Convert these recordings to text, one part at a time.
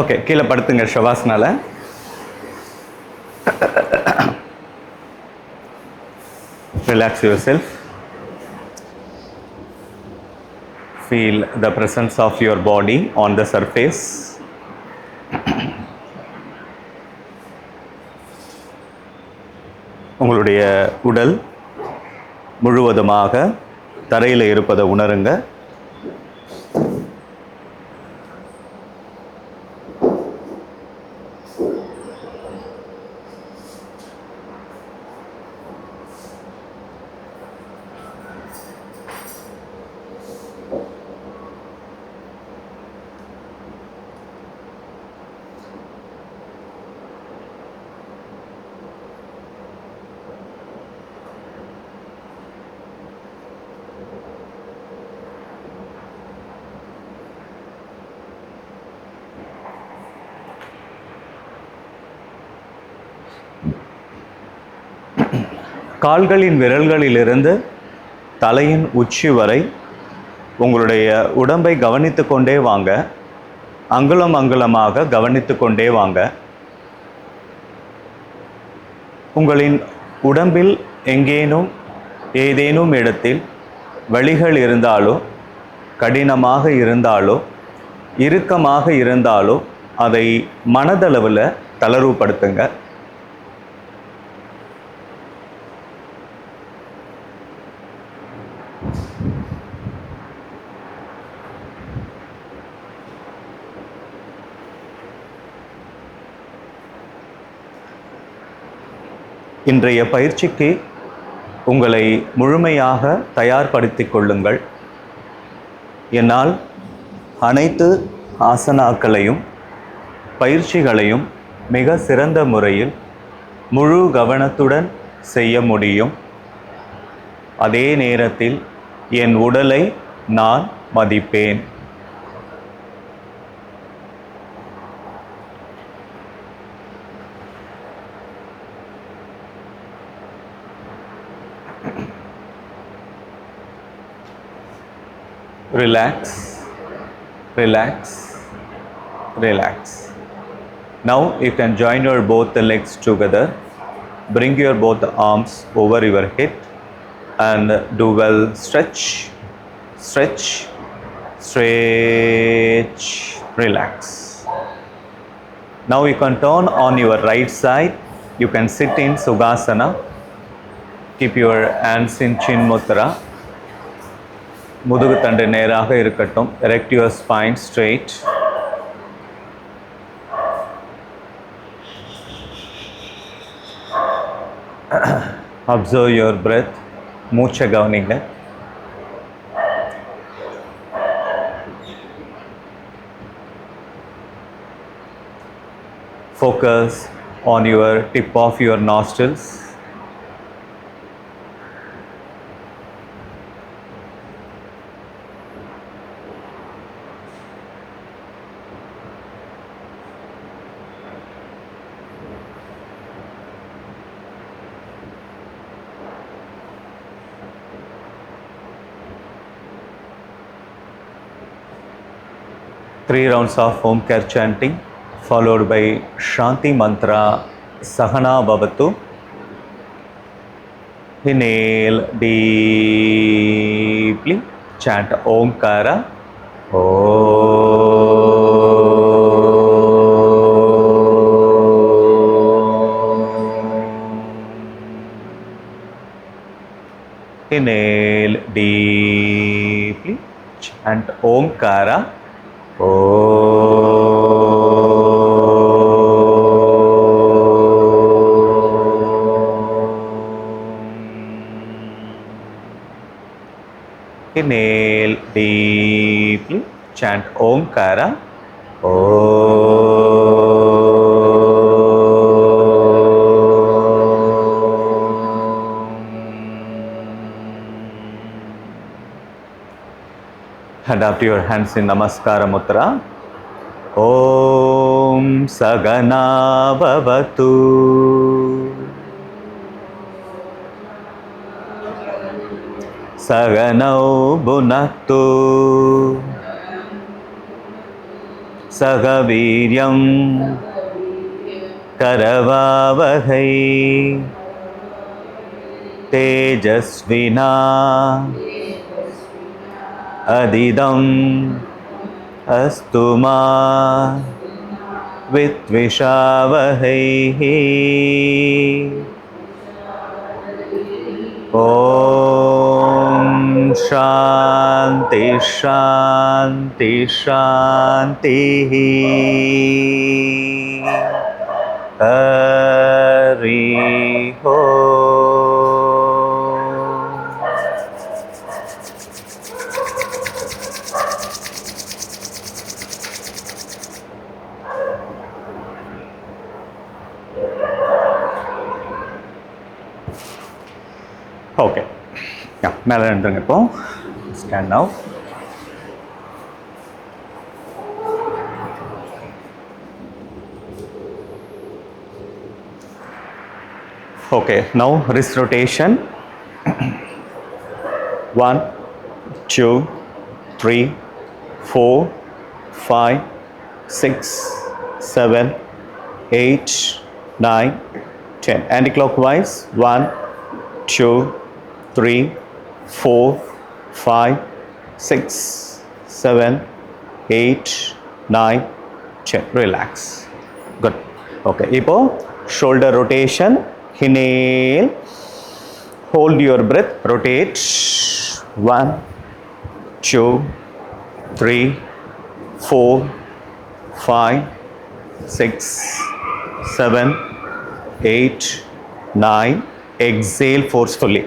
Okay, கீழே படுத்துங்க ஷவாஸ்னால. Relax yourself. Feel the presence of your body on the surface. உங்களுடைய உடல் முழுவதுமாக தரையில் இருப்பதை உணருங்க. கால்களின் விரல்களிலிருந்து தலையின் உச்சி வரை உங்களுடைய உடம்பை கவனித்து கொண்டே வாங்க. அங்குலம் அங்குலமாக கவனித்து கொண்டே வாங்க. உங்களின் உடம்பில் ஏதேனும் இடத்தில் வலிகள் இருந்தாலோ, கடினமாக இருந்தாலோ, இறுக்கமாக இருந்தாலோ அதை மனதளவில் தளர்வுபடுத்துங்க. இன்றைய பயிற்சிக்கு உங்களை முழுமையாக தயார்படுத்திக் கொள்ளுங்கள். என்னால் அனைத்து ஆசனாக்களையும் பயிற்சிகளையும் மிக சிறந்த முறையில் முழு கவனத்துடன் செய்ய முடியும். அதே நேரத்தில் என் உடலை நான் மதிப்பேன். Relax, relax, relax. Now you can join your both the legs together. Bring your both arms over your head and do well stretch, stretch, stretch, relax. Now you can turn on your right side. You can sit in Sukhasana. Keep your hands in Chin Mudra. முதுகு தண்டு நேராக இருக்கட்டும். Erect your spine straight. Observe your breath. மூச்சை கவனிங்க. Focus on your tip of your nostrils. Three rounds of Omkar chanting followed by Shanti mantra Sahana Bhavatu. Inhale deeply, chant Omkara. Inhale deeply, chant Omkara. Inhale deeply, chant Omkara. Adapt your hands in Namaskara Mudra. Om Sagana Bhavatu. Saganau Bhunaktu. சகவீர்யம் கரவாவகை தேஜஸ்வினா அதிதம் அஸ்துமா வித்விஷாவகை ஓம் சாந்தி சாந்தி சாந்தி ஹரி ஓம். ஓகே, மேலே நின்றுங்க. இப்போ stand now. Okay, now wrist rotation. 1, 2, 3, 4, 5, 6, 7, 8, 9, 10. Anti-clockwise. 1, 2, 3, 4, 5, 6, 7, 8, 9, 10. Relax. Good. Okay. இப்போ shoulder rotation. Inhale. Hold your breath. Rotate. 1, 2, 3, 4, 5, 6, 7, 8, 9. Exhale forcefully.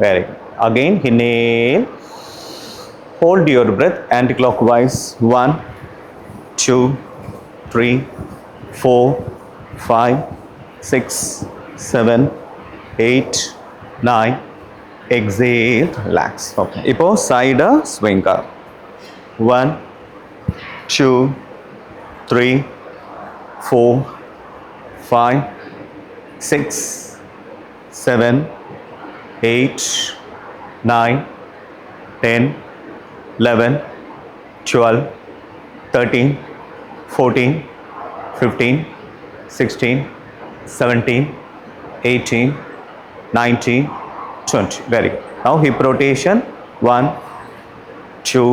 Very good. Again, inhale. Hold your breath anti-clockwise. 1, 2, 3, 4, 5, 6, 7, 8, 9. Exhale. Relax. Okay. இப்போ side swing. 1, 2, 3, 4, 5, 6, 7, 8, 9, 10, 11, 12, 13, 14, 15, 16, 17, 18, 19, 20. Very good. Now hip rotation. 1, 2,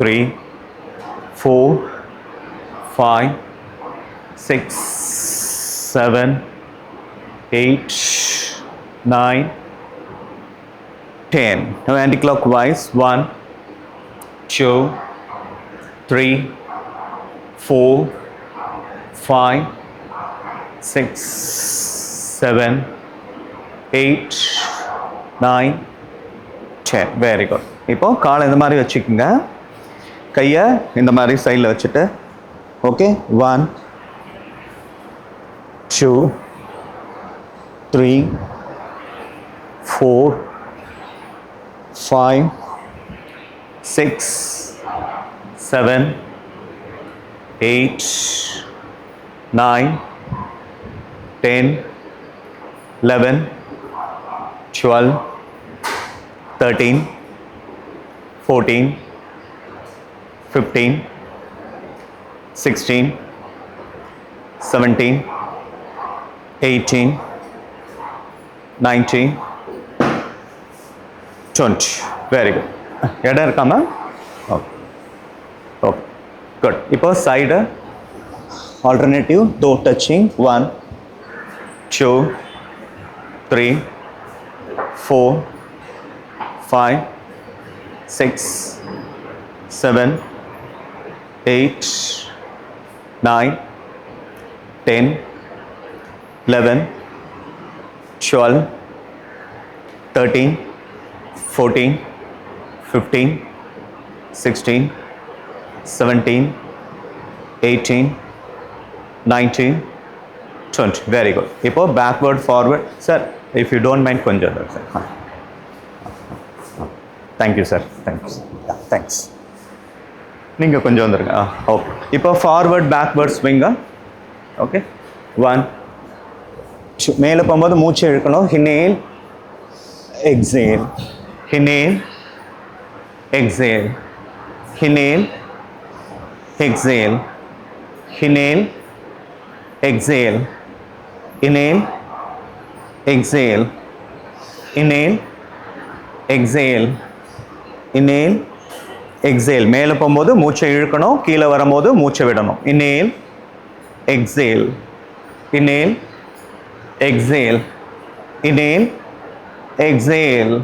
3, 4, 5, 6, 7, 8, 9, 10. Now anti-clockwise. 1, 2, 3, 4, 5, 6, 7, 8, 9, 10. Very good. இப்போ காலை இந்த மாதிரி வச்சுக்கோங்க. கையை இந்த மாதிரி சைடில் வச்சுட்டு. ஓகே. 1, 2, 3, 4, 5, 6, 7, 8, 9, 10, 11, 12, 13, 14, 15, 16, 17, 18, 19, 20. Very good. இடம் இருக்காமா? ஓகே. ஓகே. குட். இப்போ side alternative toe touching. 1, 2, 3, 4, 5, 6, 7, 8, 9, 10, 11, 12, 13, 14, 15, 16, 17, 18, 19, 20. Very good. இப்போ backward forward. Sir, if you don't mind கொஞ்சம் sir. Thank you sir. Thanks. Yeah, thanks. நீங்கள் கொஞ்சம் வந்துருங்க. ஓகே. இப்போ ஃபார்வர்ட் பேக்வர்ட் ஸ்விங்கா. ஓகே. 1, 2. மேலே போகும்போது மூச்சு இழுக்கணும். Inhale, exhale. Inhale, exhale. Inhale, exhale, inhale, exhale, inhale, exhale, inhale, exhale, inhale, exhale. மேலே போகும்போது மூச்சை இழுக்கணும், கீழே வரும்போது மூச்சை விடணும். inhale, exhale, inhale, exhale, inhale, exhale,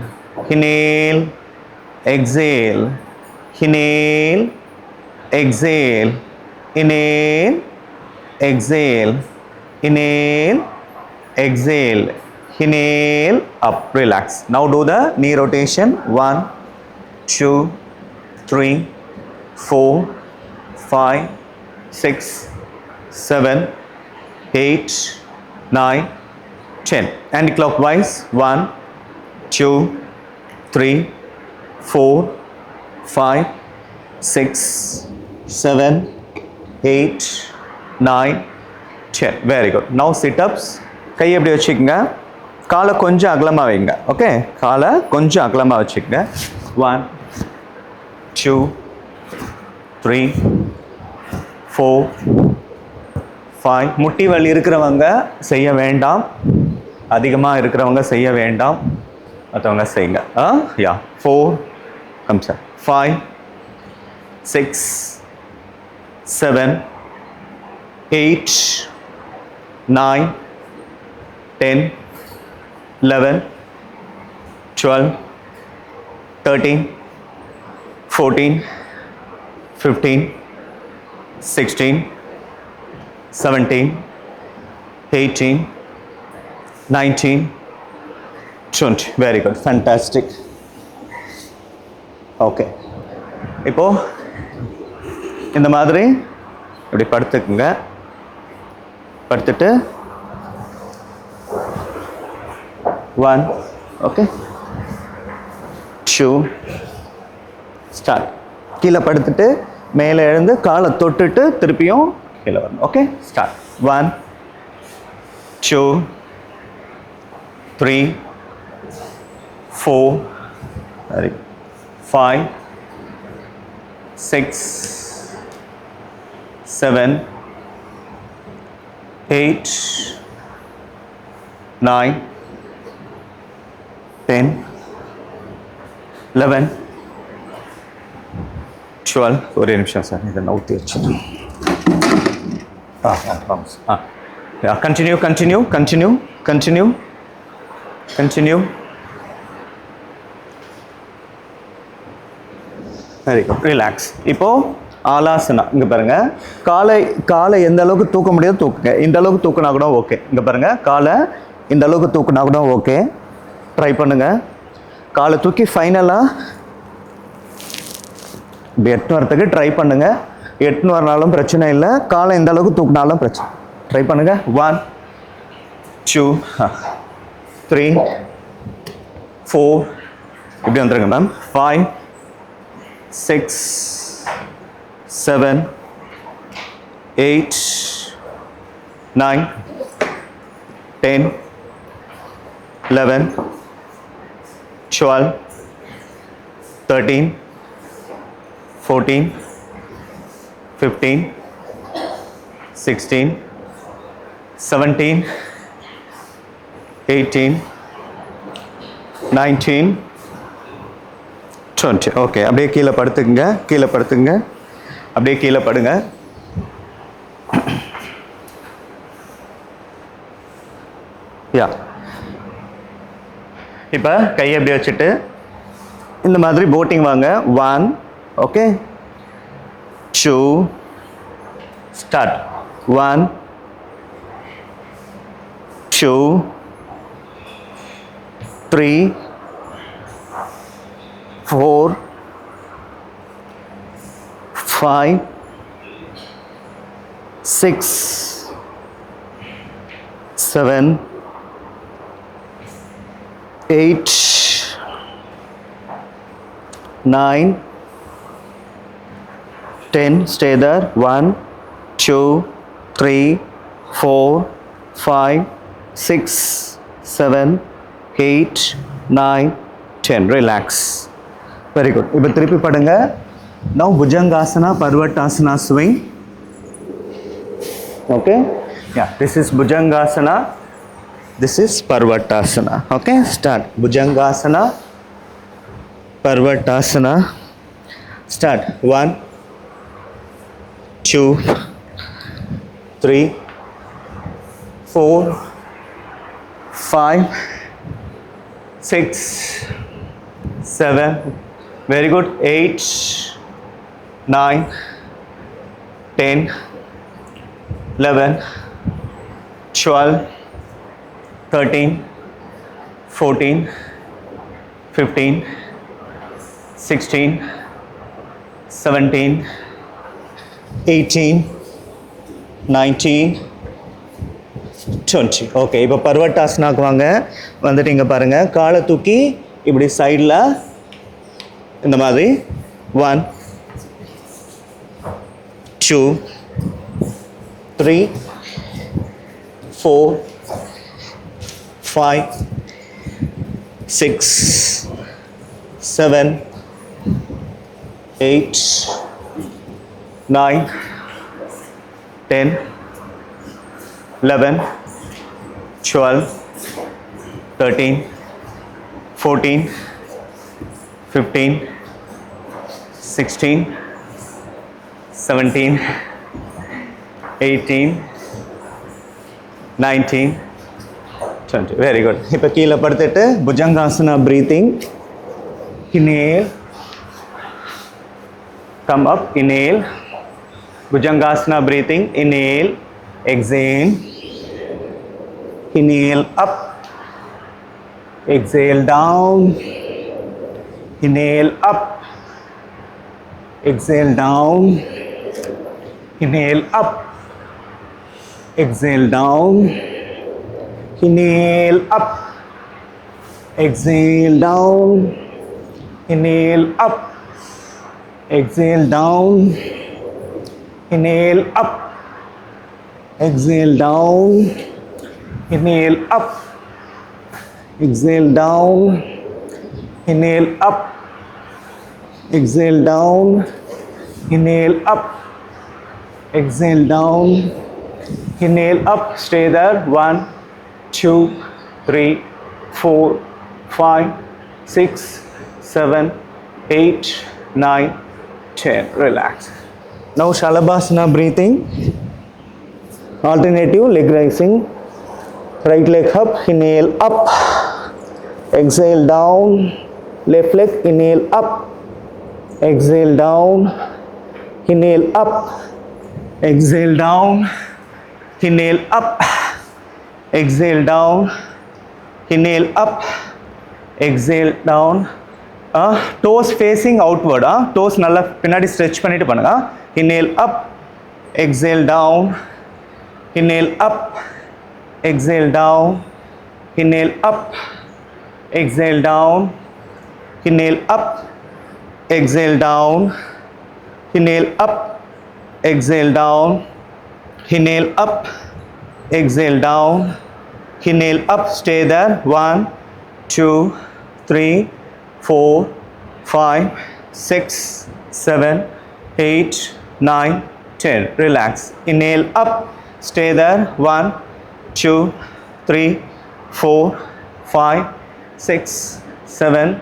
inhale, exhale, inhale, exhale, inhale, exhale, inhale, exhale, inhale, up, relax. Now do the knee rotation. 1, 2, 3, 4, 5, 6, 7, 8, 9, 10. Anti-clockwise. 1, 2, 3, 4, 5, 6, 7, 8, 9, 10. Very good. Now sit-ups. கை எப்படி வச்சுக்கோங்க, காலை கொஞ்சம் அகலமாக வைங்க. ஓகே, காலை கொஞ்சம் அகலமாக வச்சுக்கோங்க. 1, 2, 3, 4, 5. முட்டி வலி இருக்கிறவங்க செய்ய வேண்டாம், அதிகமாக இருக்கிறவங்க செய்ய வேண்டாம், மற்றவங்க செய்யுங்க. யா 4, comes 5, 6, 7, 8, 9, 10, 11, 12, 13, 14, 15, 16, 17, 18, 19, 20. Very good. Fantastic. Okay. இப்போ இந்த மாதிரி இப்படி படுத்துக்குங்க. படுத்துட்டு 1, ஓகே, 2, ஸ்டார்ட். கீழே படுத்துட்டு மேலே எழுந்து காலை தொட்டுட்டு திருப்பியும் கீழே வரணும். Okay, start. 1, 2, 3, 4, 5, 6, 7, 8, 9, 10, 11, 12. ஒரே நிமிஷம் சார், இதை நவுத்தி வச்சு. Continue continue continue continue continue. Very good. Relax. இப்போது ஆலாசனா. இங்கே பாருங்கள், காலை எந்த அளவுக்கு தூக்க முடியாது தூக்குங்க. இந்த அளவுக்கு தூக்குனா கூட ஓகே. இங்கே பாருங்கள், காலை இந்த அளவுக்கு தூக்குனா கூட ஓகே. ட்ரை பண்ணுங்கள். காலை தூக்கி ஃபைனலாக இப்படி எட்டுன்னு வரத்துக்கு ட்ரை பண்ணுங்கள். எட்டுன்னு வரனாலும் பிரச்சனை இல்லை, காலை இந்த அளவுக்கு தூக்குனாலும் பிரச்சனை. ட்ரை பண்ணுங்கள். 1, 2, 3, 4, இப்படி வந்துருங்க மேம். 5, 6, 7, 8, 9, 10, 11, 12, 13, 14, 15, 16, 17, 18, 19, 20. ஓகே, அப்படியே கீழே படுத்துக்குங்க. கீழே படுத்துங்க. அப்படியே கீழே படுங்க. யா, இப்போ கையை எப்படி வச்சுட்டு இந்த மாதிரி போட்டிங் வாங்க. 1, okay, 2, start. 1, 2, 3, 4, 5, 6, 7, 8, 9, 10. Stay there. 1, 2, 3, 4, 5, 6, 7, 8, 9, 10. Relax. Very good. இப்போ திருப்பி படுங்க. Now Bhujangasana, Parvatasana swing. Okay? Yeah, this is Bhujangasana. This is Parvatasana. Okay? Start. Bhujangasana, Parvatasana. Start. 1, 2, 3, 4, 5, 6, 7. Very good. 8, 9, 10, 11, 12, 13, 14, 15, 16, 17, 18, 19, 20. Okay, இப்போ பர்வட்டாசனாக்கு வாங்க. வந்துட்டு இங்கே பாருங்கள், காலை தூக்கி இப்படி சைடில் இந்த மாதிரி 1, 2, 3, 4, 5, 6, 7, 8, 9, 10, 11, 12, 13, 14, 15, 16, 17, 18, 19, 20. Very good. இப்போ கீழே படுத்துட்டு Bhujangasana breathing. Inhale. Come up. Inhale. Bhujangasana breathing. Inhale. Exhale. Inhale up. Exhale down. Inhale up. Exhale down. Inhale up. Exhale down. Inhale up. Exhale down. Inhale up. Exhale down. Inhale up. Exhale down. Inhale up. Exhale down. Inhale up. Exhale down. Inhale up. Exhale down. Inhale up. Stay there. 1, 2, 3, 4, 5, 6, 7, 8, 9, 10. Relax. Now Shalabhasana breathing. Alternative leg raising. Right leg up. Inhale up. Exhale down. Left leg. Inhale up. Exhale down. Inhale up. Exhale down. Inhale up. Exhale down. Inhale up. Exhale down. Toes facing outward. Toes நல்லா பின்னாடி stretch பண்ணிட்டு பண்ணுங்க. Inhale up. Exhale down. Inhale up. Exhale down. Inhale up. Exhale down. Inhale up. Exhale down. Inhale up. Exhale down. Inhale up. Exhale down. Inhale up. Stay there. 1, 2, 3, 4, 5, 6, 7, 8, 9, 10. Relax. Inhale up. Stay there. 1, 2, 3, 4, 5, 6, 7,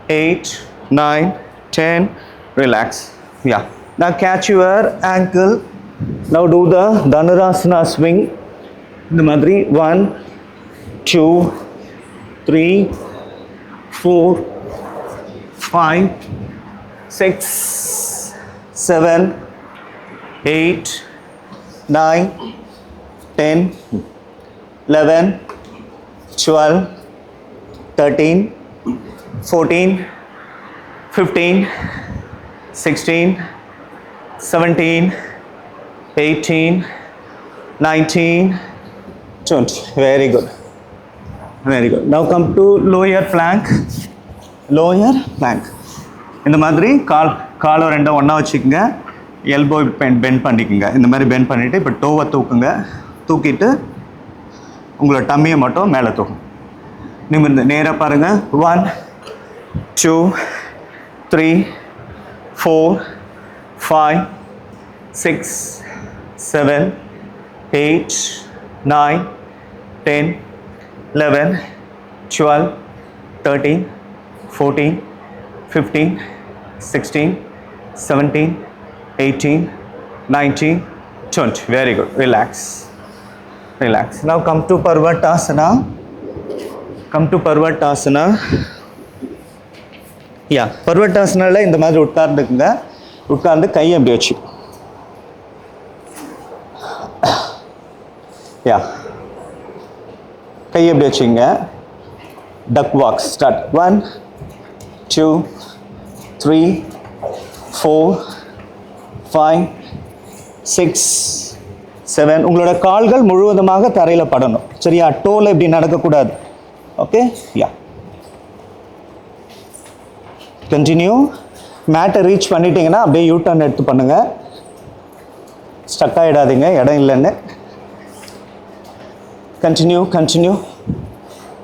8, 9, 10. Relax. Yeah. Now catch your ankle. Now do the Dhanurasana swing. இந்த மாதிரி 1, 2, 3, 4, 5, 6, 7, 8, 9, 10, 11, 12, 13, 14, 15, 16, 17, 18, 19, 20. Very good. Very good. Now come to lower plank. Lower plank. இந்த மாதிரி காலை ரெண்டும் ஒன்றா வச்சுக்கோங்க. Elbow bend பண்ணிக்கோங்க. இந்த மாதிரி பெண்ட் பண்ணிவிட்டு இப்போ டோவை தூக்குங்க. தூக்கிட்டு உங்களோட டம்மியை மட்டும் மேலே தூக்கும். நிமிர்ந்து நேராக பாருங்கள். 1, 2, 3, 4, 5, 6, 7, 8, 9, 10, 11, 12, 13, 14, 15, 16, 17, 18, 19, 20. Very good. Relax. Relax. Now come to Parvatasana. Come to Parvatasana. Yeah, Parvatasana இந்த மாதிரி உட்கார்ந்துக்குங்க. உட்கார்ந்து கை அப்படி வச்சு. Yeah. கை அப்படி வச்சுங்க. Duck walk. Start. 1, 2, 3, 4, 5, 6, 7. உங்களோட கால்கள் முழுவதுமாக தரையில் படணும். சரியா? டோல இப்படி நடக்கக்கூடாது. ஓகே? யா. கண்டினியூ. மேட்டை ரீச் பண்ணிட்டீங்கன்னா அப்படியே யூ டர்ன் எடுத்து பண்ணுங்க. ஸ்டக் ஆகிடாதீங்க இடம் இல்லைன்னு. Continue continue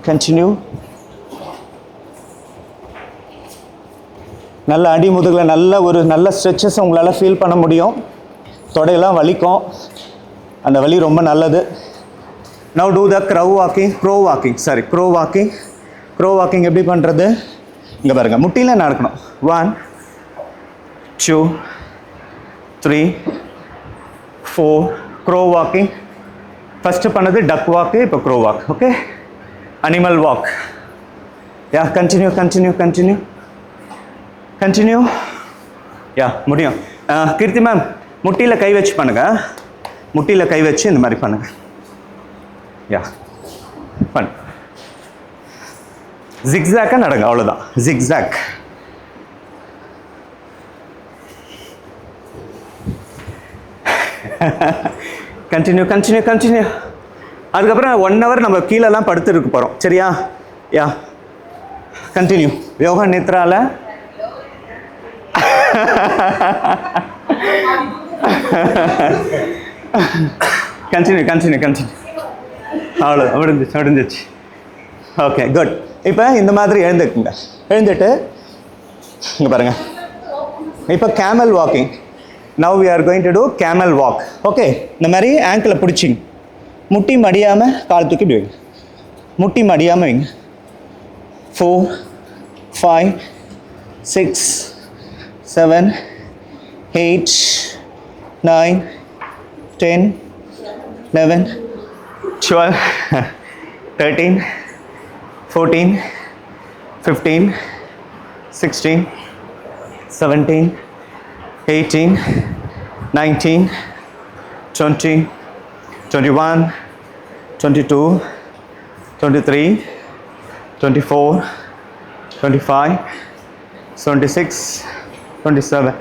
continue. நல்ல அடி முதுகில் நல்ல ஸ்ட்ரெச்சஸ் உங்களால் ஃபீல் பண்ண முடியும். தொடையெல்லாம் வலிக்கும். அந்த வலி ரொம்ப நல்லது. Now do the crow walking. Crow walking எப்படி பண்ணுறது? இங்கே பாருங்க, முட்டியில் நடக்கணும். 1, 2, 3, 4. crow walking. ஃபஸ்ட்டு பண்ணது duck walk, இப்போ crow walk. Okay? animal walk. யா, கண்டினியூ. யா, முடியும். கீர்த்தி மேம், முட்டியில் கை வச்சு பண்ணுங்க. முட்டியில் கை வச்சு இந்த மாதிரி பண்ணுங்க. யா, பண்ணு. ஜிக்ஸாக்காக நடங்க, அவ்வளோதான். ஜிக்ஸாக். கண்டினியூ. அதுக்கப்புறம் 1 hour நம்ம கீழெல்லாம் படுத்துருக்க போகிறோம். சரியா? Yeah, continue. யோகா நித்ரால கண்டினியூ. அவ்வளோ முடிஞ்சிச்சு. Okay, good. இப்போ இந்த மாதிரி எழுந்துக்குங்க. எழுந்துட்டு இங்கே பாருங்கள். இப்போ camel walking. Now we are going to do camel walk. Okay? இந்த மாதிரி ஆங்கிளை பிடிச்சிங்க. முட்டி மடியாமல் கால் தூக்கி இப்படி வைங்க. முட்டி மடியாமல் வைங்க. 4, 5, 6, 7, 8, 9, 10, 11, 12, 13, 14, 15, 16, 17, 18, 19, 20, 21, 22, 23, 24, 25, 26, 27,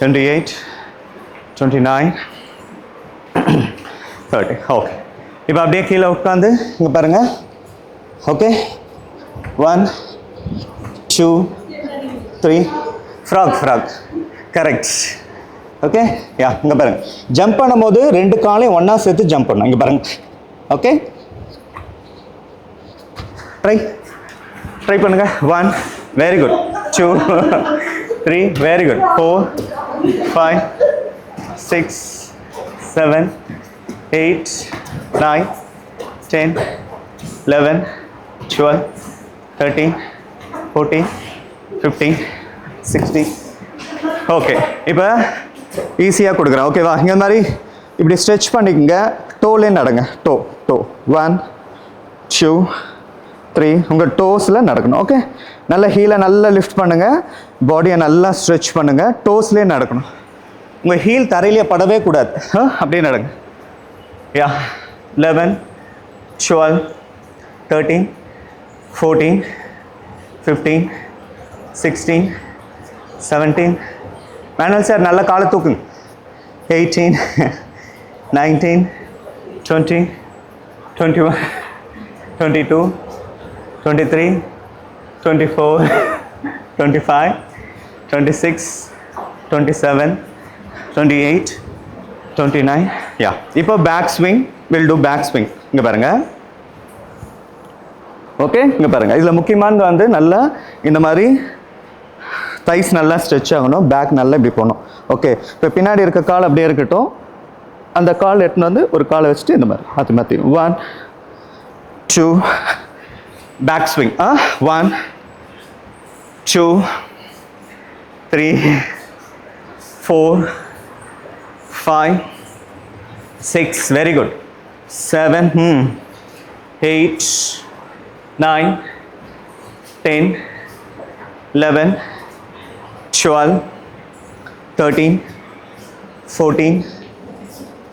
28, 29, 30. ஓகே. இப்போ அப்படியே கீழே உட்காந்து இங்கே பாருங்கள். ஓகே? 1, 2, 3. ஃப்ராக். கரெக்ட். ஓகே? யா, இங்கே பாருங்கள். ஜம்ப் பண்ணும்போது 2 காலையும் ஒன்றா சேர்த்து ஜம்ப் பண்ணணும். இங்கே பாருங்கள். ஓகே? ட்ரை பண்ணுங்கள். 1, very good. 2, 3, very good. 4, 5, 6, 7, 8, 9, 10, 11, 12, 13, 14, 15, 16. Okay, இப்போ ஈஸியாக கொடுக்குறேன். ஓகேவா? இங்கே மாதிரி இப்படி ஸ்ட்ரெச் பண்ணிக்கோங்க. டோலே நடங்க. டோ 1, 2, 3. உங்கள் டோஸில் நடக்கணும். ஓகே? நல்ல ஹீலை நல்லா லிஃப்ட் பண்ணுங்கள். பாடியை நல்லா ஸ்ட்ரெச் பண்ணுங்கள். டோஸ்லேயே நடக்கணும். உங்கள் ஹீல் தரையிலேயே படவே கூடாது. அப்படியே நடங்க. யா, 11, 12, 13, 14, 15, 16, 17. மேனுவல் சார் நல்லா காலை தூக்குங்க. 18, 19, 20, 21, 22, 23, 24, 25, 26, 27, 28, 29. யா, இப்போ back swing. Will do back swing. இங்கே பாருங்கள். ஓகே? இங்கே பாருங்கள். இதில் முக்கியமானது வந்து நல்லா இந்த மாதிரி தைஸ் நல்லா ஸ்ட்ரெச் ஆகணும், பேக் நல்லா இப்படி போகணும். ஓகே, இப்போ பின்னாடி இருக்க கால் அப்படியே இருக்கட்டும். அந்த கால் எடுத்துன்னு வந்து ஒரு காலை வச்சுட்டு இந்த மாதிரி மாற்றி மாற்றி 1 2 back swing. 1 2 3 4 5 6 very good 7 8 9 10 11 12 13 14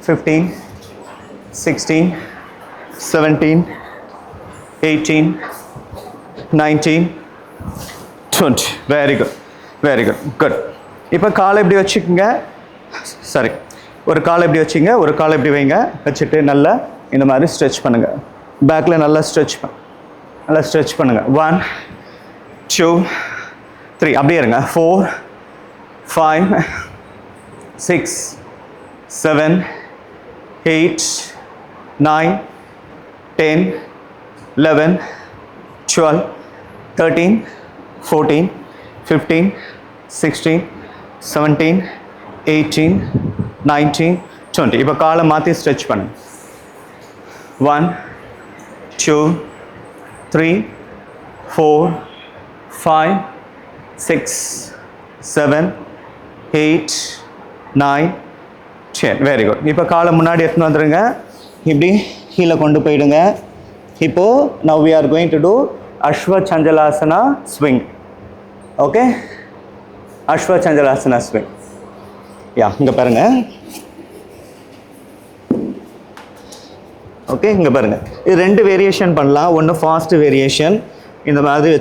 15 16 17 18 19 20 very good very good good. இப்போ காலை இப்படி வச்சுக்கோங்க, சரி ஒரு காலை இப்படி வச்சுங்க, ஒரு காலை இப்படி வைங்க, வச்சுட்டு நல்லா இந்த மாதிரி ஸ்ட்ரெச் பண்ணுங்கள். பேக்கில் நல்லா ஸ்ட்ரெச் பண்ணுங்கள். 1 2 3 அப்படியே இருங்க. 4 5 6 7 8 9 10 11 12 13 14 15 16 17 18 19 20. இப்போ காலை மாற்றி ஸ்ட்ரெச் பண்ணுங்க. 1 2 3 4 5 6 7 8 9 10 வெரி குட். இப்போ காலை முன்னாடி எடுத்துன்னு வந்துடுங்க, இப்படி கீழே கொண்டு போயிடுங்க. இப்போது now we are going to do அஸ்வ சஞ்சலாசனா ஸ்விங். ஓகே, அஸ்வ சஞ்சலாசனா ஸ்விங். யா, இங்கே பாருங்கள். ஓகே, இங்கே பாருங்கள். இது 2 வேரியேஷன் பண்ணலாம். ஒன்று ஃபாஸ்ட் வேரியேஷன், இந்த மாதிரி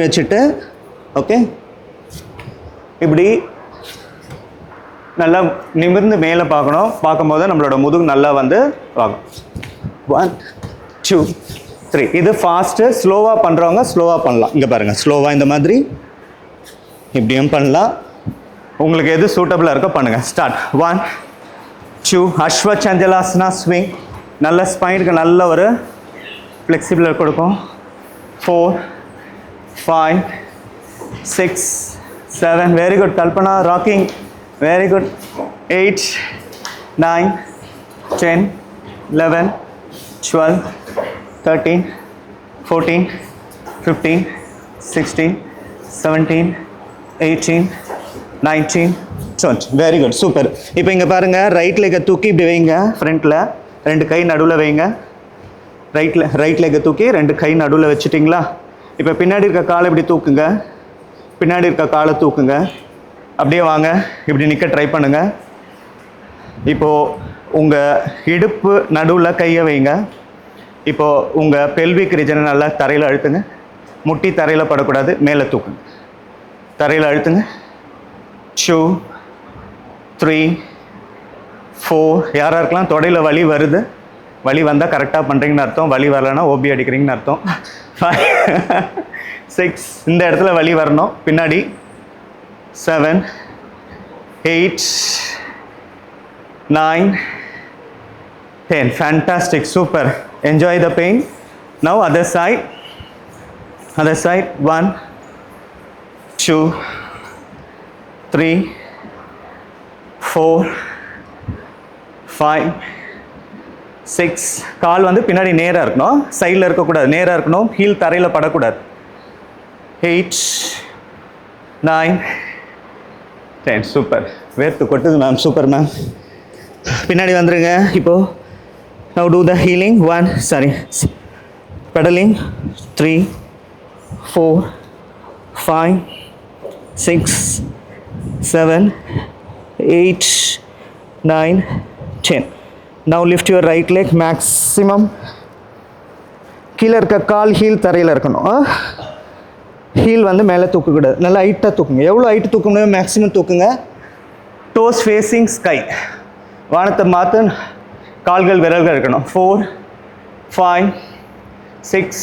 வச்சுட்டு ஓகே இப்படி நல்லா நிமிர்ந்து மேலே பார்க்கணும். பார்க்கும்போது நம்மளோட முதுகு நல்லா வந்து ஆகும். 1 2 3. இது ஃபாஸ்ட்டு. ஸ்லோவாக பண்ணுறவங்க ஸ்லோவாக பண்ணலாம். இங்கே பாருங்கள், ஸ்லோவாக இந்த மாதிரி இப்படியும் பண்ணலாம். உங்களுக்கு எது சூட்டபிளாக இருக்கோ பண்ணுங்கள். ஸ்டார்ட். 1 2 அஸ்வ சஞ்சலாசனா ஸ்விங். நல்ல ஸ்பைனுக்கு நல்ல ஒரு ஃப்ளெக்சிபிளாக கொடுக்கும். 4 5 6 7 very good. Kalpana rocking very good. 8 9 10 11 12 13 14 15 16 17 18 19 20 very good. Super. இப்போ இங்கே பாருங்கள், ரைட் லெக்கை தூக்கி இப்படி வைங்க. ஃப்ரண்ட்டில் 2 கை நடுவில் வைங்க. ரைட் லெக்கை தூக்கி 2 கை நடுவில் வச்சுட்டிங்களா? இப்போ பின்னாடி இருக்க காலை இப்படி தூக்குங்க, பின்னாடி இருக்க காலை தூக்குங்க. அப்படியே வாங்க, இப்படி நிற்க ட்ரை பண்ணுங்கள். இப்போது உங்கள் இடுப்பு நடுவில் கையை வைங்க. இப்போது உங்கள் பெல்விக் ரீஜனை நல்லா தரையில் அழுத்துங்க. முட்டி தரையில் படக்கூடாது, மேலே தூக்குங்க. தரையில் அழுத்துங்க. 2 3 4. யாராக இருக்கலாம் தொடையில் வலி வருது, வலி வந்தால் கரெக்டாக பண்ணுறீங்கன்னு அர்த்தம். வலி வரலைன்னா ஓபி அடிக்கிறீங்கன்னு அர்த்தம். 5 6. இந்த இடத்துல வலி வரணும் பின்னாடி. 7 8 9 10. Fantastic. Super. Enjoy the pain. Now other side. 1 2 3 4 5 6. கால் வந்து பின்னாடி நேராக இருக்கணும், சைடில் இருக்கக்கூடாது, நேராக இருக்கணும். ஹீல் தரையில் படக்கூடாது. 8 9 10. சூப்பர். வேர்த்து கொட்டுது மேம். Super ma'am. பின்னாடி வந்துடுங்க. இப்போது now do the healing. 1 sorry pedaling. 3 4 5 6 7 8 9 10. Now lift your right leg maximum. கீழே இருக்க கால் ஹீல் தரையில் இருக்கணும். ஹீல் வந்து மேலே தூக்கக்கூடாது, நல்லா ஹைட்டாக தூக்குங்க. எவ்வளோ ஹைட்டு தூக்க முடியும் மேக்ஸிமம் தூக்குங்க. டோஸ் ஃபேஸிங் ஸ்கை, வானத்தை மாற்று. கால்கள் விரல்கள் இருக்கணும். 4 5 6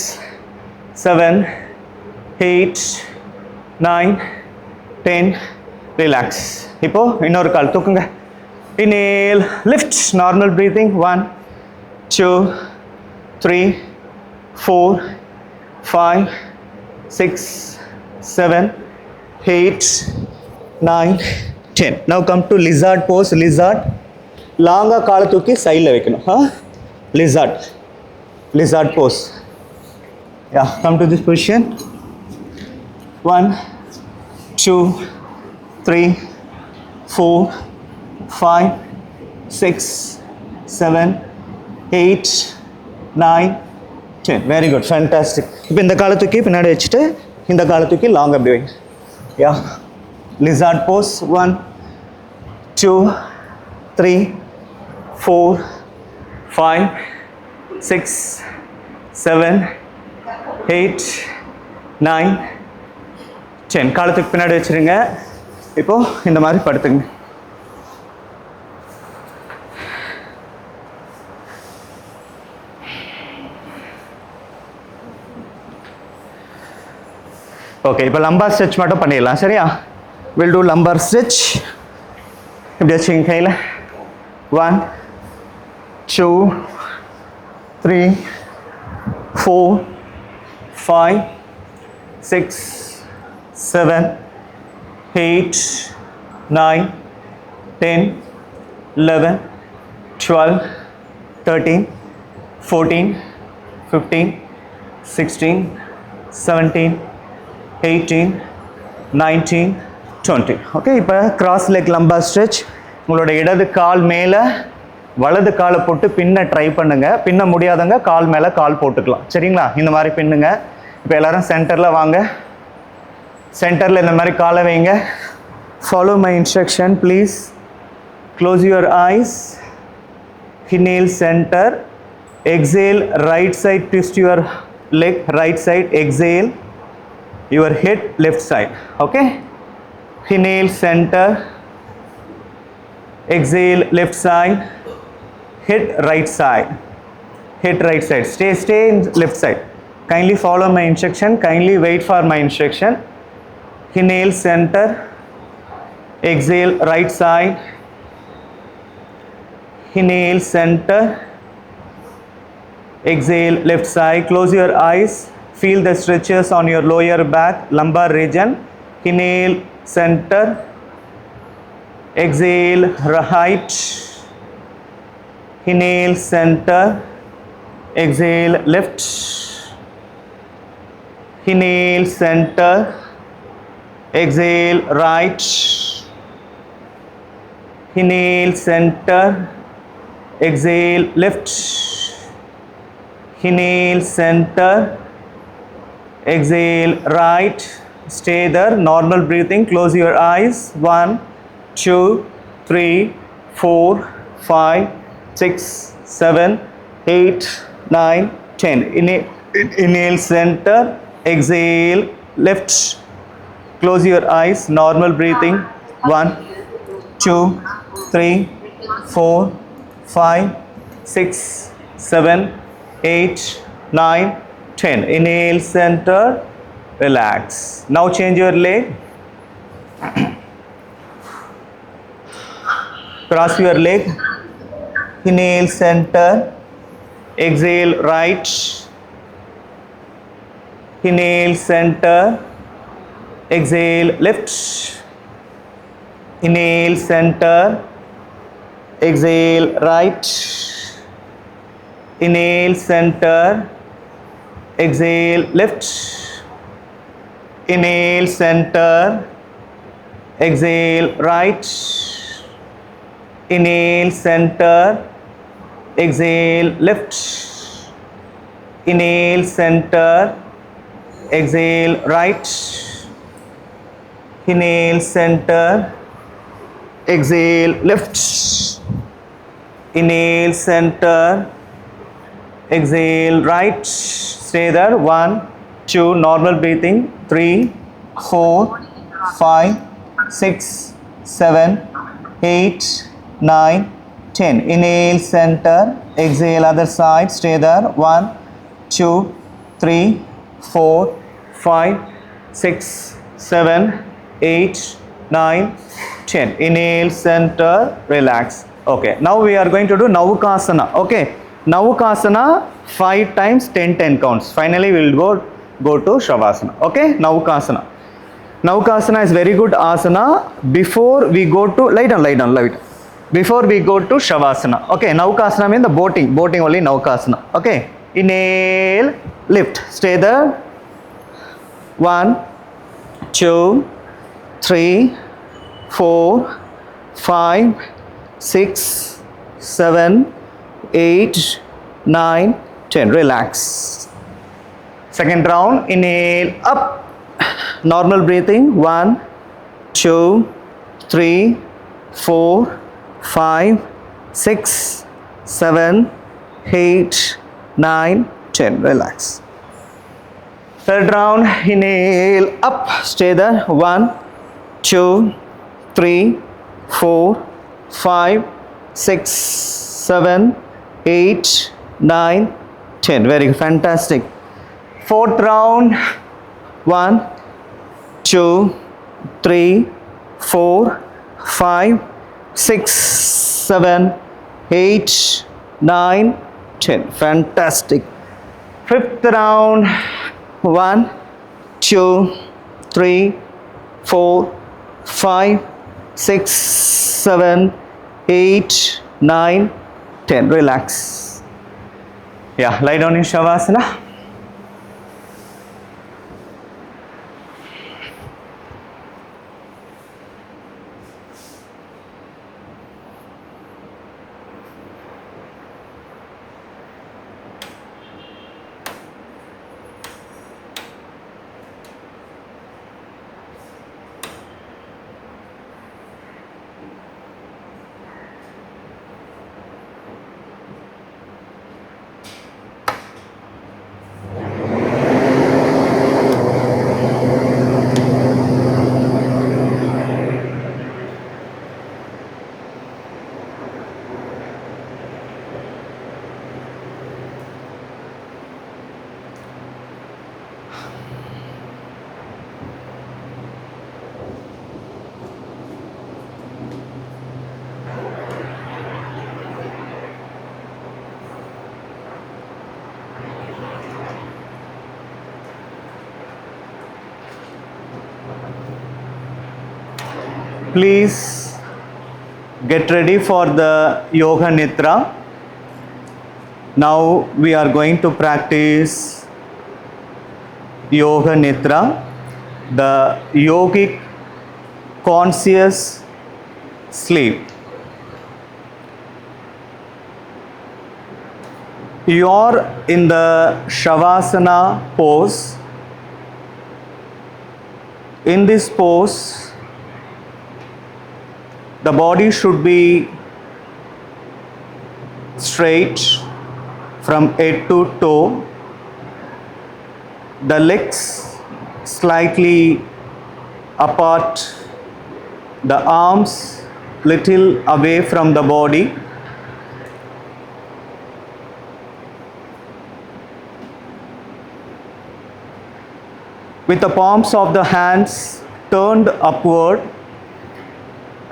7 8 9 10. ரிலாக்ஸ். இப்போது இன்னொரு கால் தூக்குங்க. Inhale, lift, normal breathing. 1 2 3 4 5 6, 7, 8, 9, 10. Now come to lizard pose. Lizard. லாங்காக காலை தூக்கி சைடில் வைக்கணும். Lizard pose. Yeah, come to this position. 1, 2, 3, 4, 5, 6, 7, 8, 9, 10. Very good, fantastic. இப்போ இந்த காலை தூக்கி பின்னாடி வச்சுட்டு இந்த காலை தூக்கி லாங் அப்படி வைங்க. யா லிசார்ட் போஸ். 1, 2, 3, 4, 5, 6, 7, 8, 9, 10. காலை தூக்கி பின்னாடி வச்சுருங்க. இப்போ இந்த மாதிரி படுத்துங்க. ஓகே, இப்போ லம்பார் ஸ்ட்ரெச் மட்டும் பண்ணிடலாம். சரியா? Will do lumbar stretch. இப்படி வச்சுங்க கையில். 1, 2, 3, 4, 5, 6, 7, 8, 9, 10, 11, 12, 13, 14, 15, 16, 17, 18, 19, 20. ஓகே, இப்போ கிராஸ் லெக் லம்பா ஸ்ட்ரெச். உங்களோட இடது கால் மேலே வலது காலை போட்டு பின்ன ட்ரை பண்ணுங்க. பின்ன முடியாதவங்க கால் மேலே கால் போட்டுக்கலாம். சரிங்களா? இந்த மாதிரி பின்னுங்க. இப்போ எல்லாரும் சென்டரில் வாங்க. சென்டரில் இந்த மாதிரி காலை வைங்க. Follow my instruction please. Close your eyes. Inhale center. Exhale right side, twist your leg right side. Exhale your head left side. Okay, inhale center, exhale left side, head right side, head right side. Stay in left side. Kindly follow my instruction. Kindly wait for my instruction. Inhale center, exhale right side, inhale center, exhale left side. Close your eyes. Feel the stretches on your lower back, lumbar region. Inhale center, exhale right, inhale center, exhale left, inhale center, exhale right, inhale center, exhale left, inhale center, exhale right. Stay there. Normal breathing. Close your eyes. 1, 2, 3, 4, 5, 6, 7, 8, 9, 10. Inhale center, exhale left. Close your eyes. Normal breathing. 1, 2, 3, 4, 5, 6, 7, 8, 9, 10. Inhale center, relax. Now change your leg. Cross your leg. Inhale center, exhale right, inhale center, exhale left, inhale center, exhale right, inhale center, exhale left, inhale center, exhale right, inhale center, exhale left, inhale center, exhale right, inhale center, exhale left, inhale center, exhale right. Stay there. 1, 2, normal breathing. 3, 4, 5, 6, 7, 8, 9, 10. Inhale center, exhale other side. Stay there. 1, 2, 3, 4, 5, 6, 7, 8, 9, 10. Inhale center, relax. Okay, now we are going to do Navukasana. Okay, Navukasana 5 times 10 counts. Finally we will go go to Shavasana. Okay, Naukasana. Naukasana is very good asana before we go to lie down. Before we go to Shavasana. Okay, Naukasana means the boating only Naukasana. Okay, inhale, lift, stay there. 1, 2, 3, 4, 5, 6, 7, 8, 9, 10. Relax. Second round, inhale, up. Normal breathing. 1, 2, 3, 4, 5, 6, 7, 8, 9, 10. Relax. Third round, inhale, up, stay there. 1, 2, 3, 4, 5, 6, 7, 8, 9, 10. Very good. Fantastic. Fourth round. 1, 2, 3, 4, 5, 6, 7, 8, 9, 10. Fantastic. Fifth round. 1, 2, 3, 4, 5, 6, 7, 8, 9, 10. Relax. Yeah, lie down in Shavasana. Please get ready for the Yoga Nidra. Now we are going to practice Yoga Nidra, the yogic conscious sleep. You are in the Shavasana pose. In this pose, the body should be straight from head to toe. The legs slightly apart. The arms little away from the body. With the palms of the hands turned upward,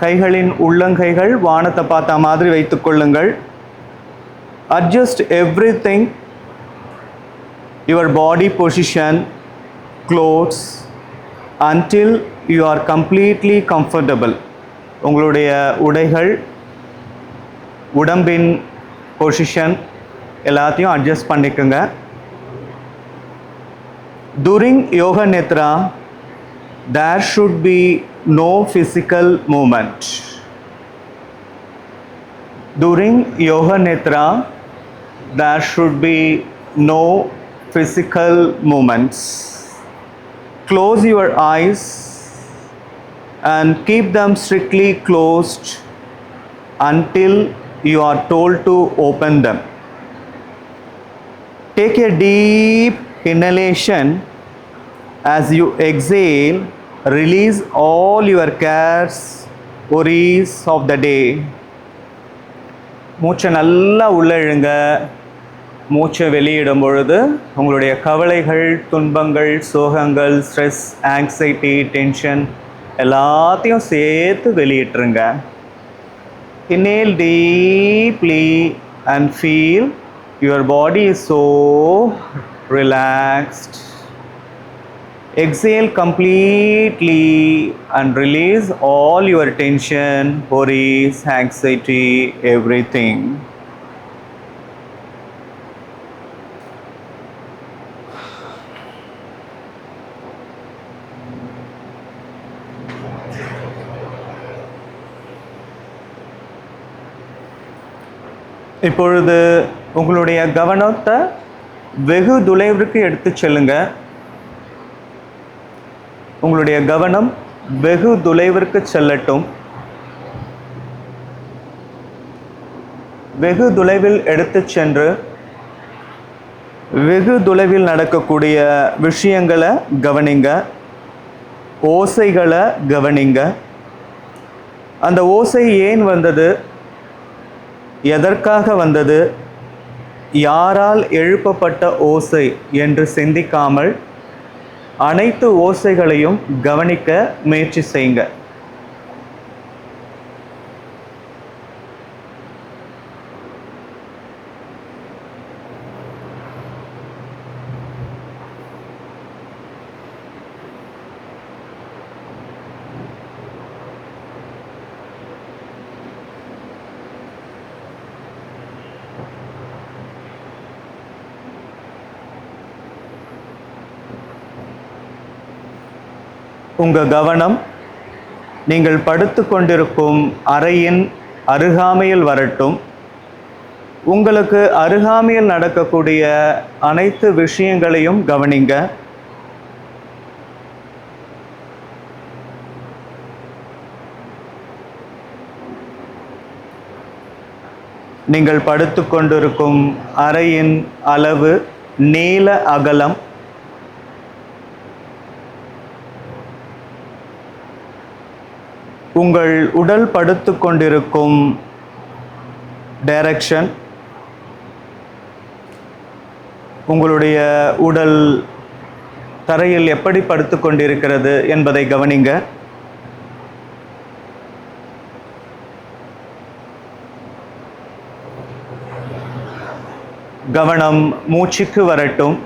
கைகளின் உள்ளங்கைகள் வானத்தை பார்த்த மாதிரி வைத்துக் கொள்ளுங்கள். Adjust everything, your body position, clothes, until you are completely comfortable. உங்களுடைய உடைகள், உடம்பின் position எல்லாத்தையும் அட்ஜஸ்ட் பண்ணிக்கோங்க. During Yoga Nidra, there should be no physical movement. During Yoga Nidra, there should be no physical movements. Close your eyes and keep them strictly closed until you are told to open them. Take a deep inhalation. As you exhale, release all your cares, worries of the day. மூச்சை நல்லா உள்ளே இழுங்க. மூச்சை வெளியிடும் பொழுது உங்களுடைய கவலைகள், துன்பங்கள், சோகங்கள், ஸ்ட்ரெஸ், ஆங்ஸைட்டி, டென்ஷன் எல்லாத்தையும் சேர்த்து வெளியிட்டுருங்க. Inhale deeply and feel your body is so relaxed. Exhale completely and release all your tension, worries, anxiety, everything. இப்பொழுது உங்களுடைய கவனத்தை வெகு தொலைவிற்கு எடுத்து செல்லுங்க. உங்களுடைய கவனம் வெகு தொலைவிற்கு செல்லட்டும். வெகு தொலைவில் எடுத்து சென்று வெகு தொலைவில் நடக்கக்கூடிய விஷயங்களை கவனிங்க, ஓசைகளை கவனிங்க. அந்த ஓசை ஏன் வந்தது, எதற்காக வந்தது, யாரால் எழுப்பப்பட்ட ஓசை என்று சிந்திக்காமல் அனைத்து ஓசைகளையும் கவனிக்க முயற்சி செய்யுங்க. உங்கள் கவனம் நீங்கள் படுத்து கொண்டிருக்கும் அறையின் அருகாமையில் வரட்டும். உங்களுக்கு அருகாமையில் நடக்கக்கூடிய அனைத்து விஷயங்களையும் கவனிங்க. நீங்கள் படுத்து கொண்டிருக்கும் அறையின் அளவு, நீள அகலம், உங்கள் உடல் படுத்து கொண்டிருக்கும் டைரக்ஷன், உங்களுடைய உடல் தரையில் எப்படி படுத்து கொண்டிருக்கிறது என்பதை கவனிங்க. கவனம் மூச்சுக்கு வரட்டும்.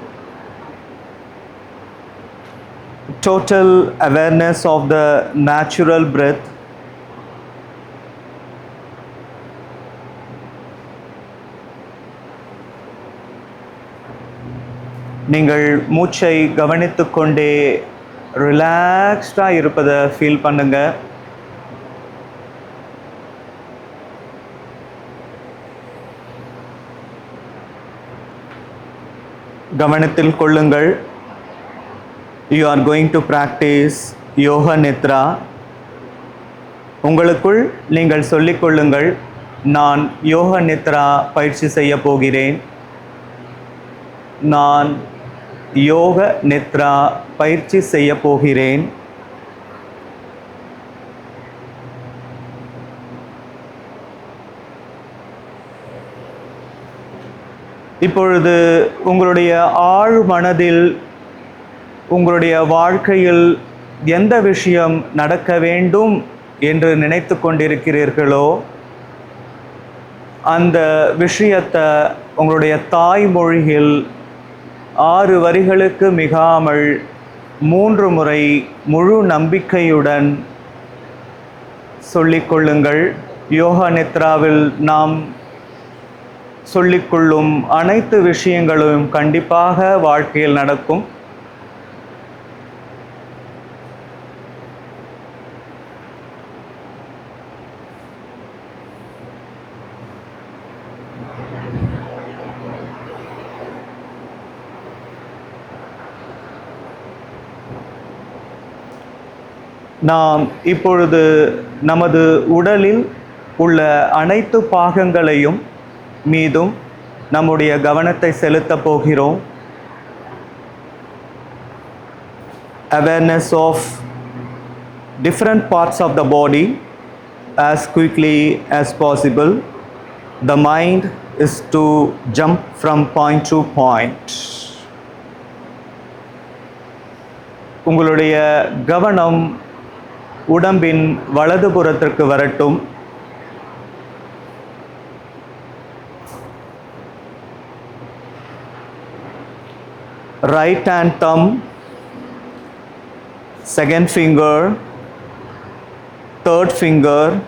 Total awareness of the natural breath. நீங்கள் மூச்சை கவனித்துக் கொண்டே ரிலாக்ஸ்டாக இருப்பதை ஃபீல் பண்ணுங்க. கவனத்தில் கொள்ளுங்கள். You are going to practice யோக நித்ரா. உங்களுக்குள் நீங்கள் சொல்லிக்கொள்ளுங்கள், நான் யோக நித்ரா பயிற்சி செய்ய போகிறேன். நான் யோக நித்ரா பயிற்சி செய்ய போகிறேன். இப்பொழுது உங்களுடைய ஆழ் மனதில் உங்களுடைய வாழ்க்கையில் எந்த விஷயம் நடக்க வேண்டும் என்று நினைத்து கொண்டிருக்கிறீர்களோ அந்த விஷயத்தை உங்களுடைய தாய்மொழியில் 6 வரிகளுக்கு மிகாமல் 3 முறை முழு நம்பிக்கையுடன் சொல்லிக்கொள்ளுங்கள். யோகா நித்ராவில் நாம் சொல்லிக்கொள்ளும் அனைத்து விஷயங்களும் கண்டிப்பாக வாழ்க்கையில் நடக்கும். நாம் இப்பொழுது நமது உடலில் உள்ள அனைத்து பாகங்களையும் மீதும் நம்முடைய கவனத்தை செலுத்தப் போகிறோம். Awareness of different parts of the body as quickly as possible. The mind is to jump from point to point. உங்களுடைய கவனம் உடம்பின் வலதுபுறத்திற்கு வரட்டும். Right hand thumb second finger, third finger,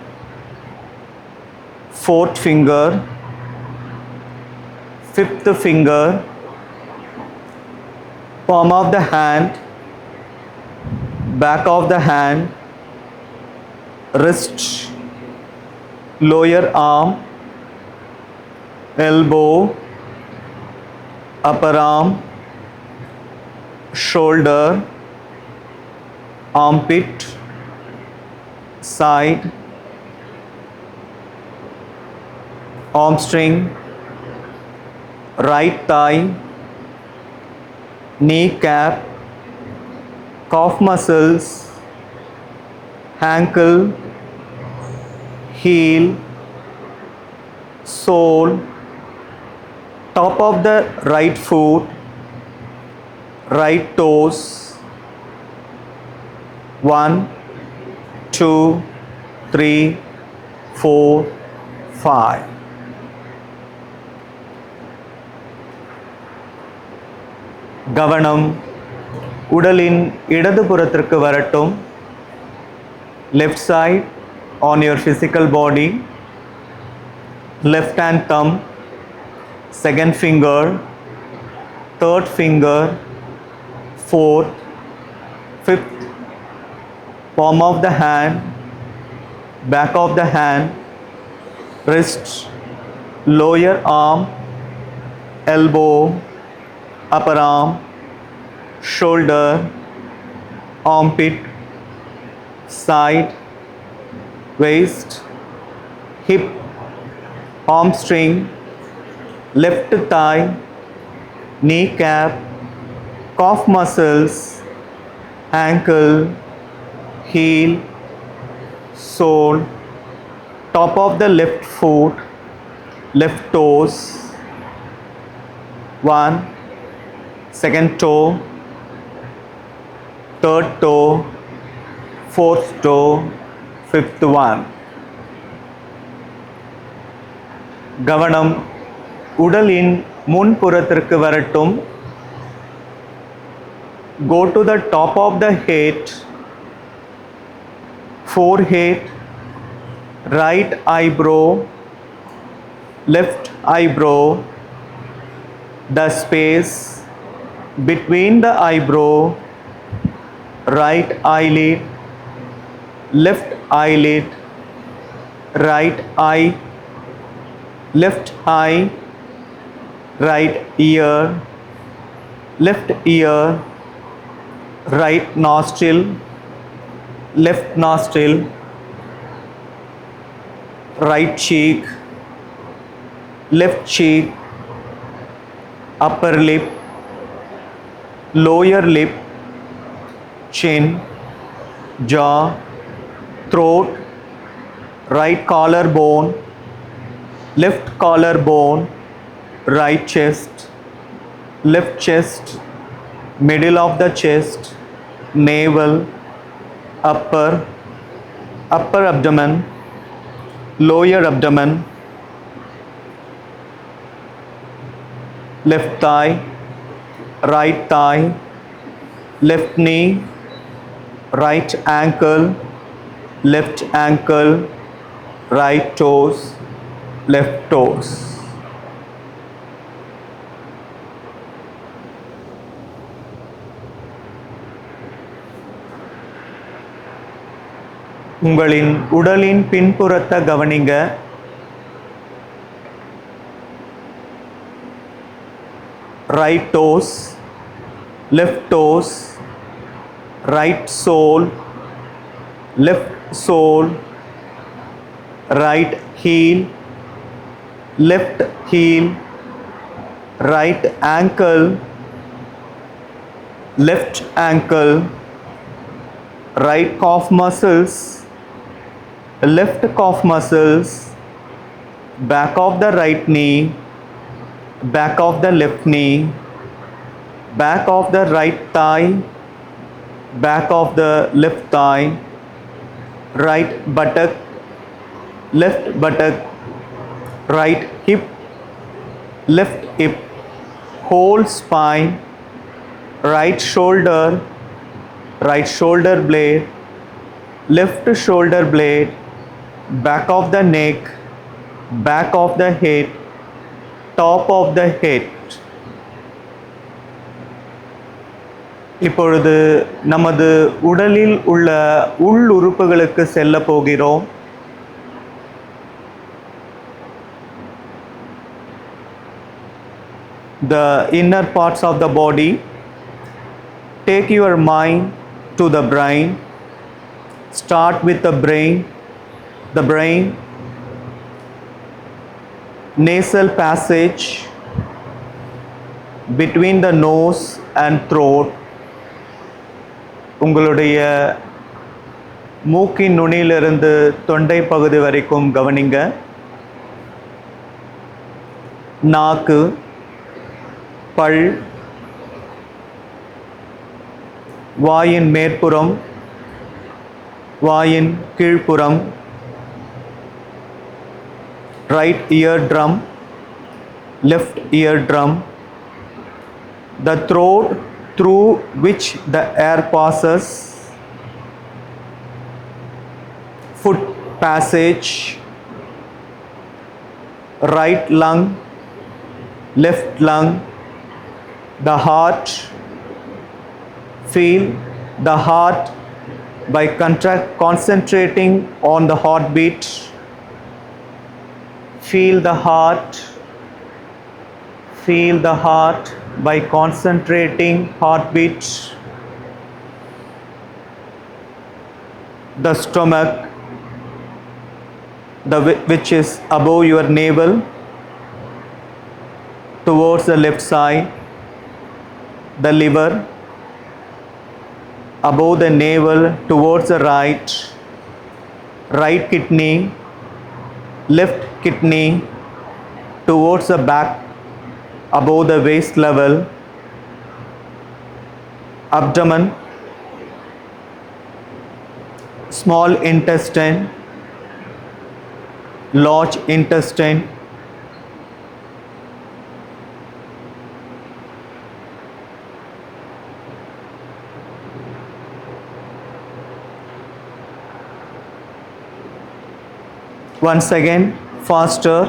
fourth finger, fifth finger, palm of the hand, back of the hand, wrist, lower arm, elbow, upper arm, shoulder, armpit, side, hamstring, right thigh, kneecap, calf muscles, ankle, heel, sole, top of the right foot, right toes. 1, 2, 3, 4, 5. கவனம் உடலின் இடதுபுறத்திற்கு வரட்டும். Left side on your physical body. Left hand thumb, second finger, third finger, fourth, fifth, palm of the hand, back of the hand, wrist, lower arm, elbow, upper arm, shoulder, armpit, side, waist, hip, hamstring, left thigh, kneecap, calf muscles, ankle, heel, sole, top of the left foot, left toes. 1, second toe, third toe, fourth toe, fifth one. கவனம் உடலின் முன்புறத்திற்கு வரட்டும். Go to the top of the head, forehead, right eyebrow, left eyebrow, the space between the eyebrow, right eyelid, left eyelid, right eye, left eye, right ear, left ear, right nostril, left nostril, right cheek, left cheek, upper lip, lower lip, chin, jaw, throat, right collarbone, left collarbone, right chest, left chest, middle of the chest, navel, upper abdomen, lower abdomen, left thigh, right thigh, left knee, right ankle, left ankle, right toes, left toes. உங்களின் உடலின் பின்புறத்தை கவனிங்க. Right toes, left toes, right sole, left sole, right heel, left heel, right ankle, left ankle, right calf muscles, left calf muscles, back of the right knee, back of the left knee, back of the right thigh, back of the left thigh, right buttock, left buttock, right hip, left hip, whole spine, right shoulder, right shoulder blade, left shoulder blade, back of the neck, back of the head, top of the head. இப்பொழுது நமது உடலில் உள்ள உள் உறுப்புகளுக்கு செல்ல போகிறோம். The inner parts of the body. Take your mind to the brain. Start with the brain. The brain, nasal passage between the nose and throat. உங்களுடைய மூக்கின் நுனியிலிருந்து தொண்டை பகுதி வரைக்கும் கவனிங்க. நாக்கு, பல், வாயின் மேற்புறம், வாயின் கீழ்ப்புறம், right eardrum, left eardrum, the throat through which the air passes, foot passage, right lung, left lung, the heart. Feel the heart by concentrating on the heartbeat. Feel the heart. Feel the heart by concentrating heartbeat. The stomach, which is above your navel towards the left side. The liver, above the navel towards the right. Right kidney, left kidney towards the back above the waist level. Abdomen, small intestine, large intestine. Once again, faster.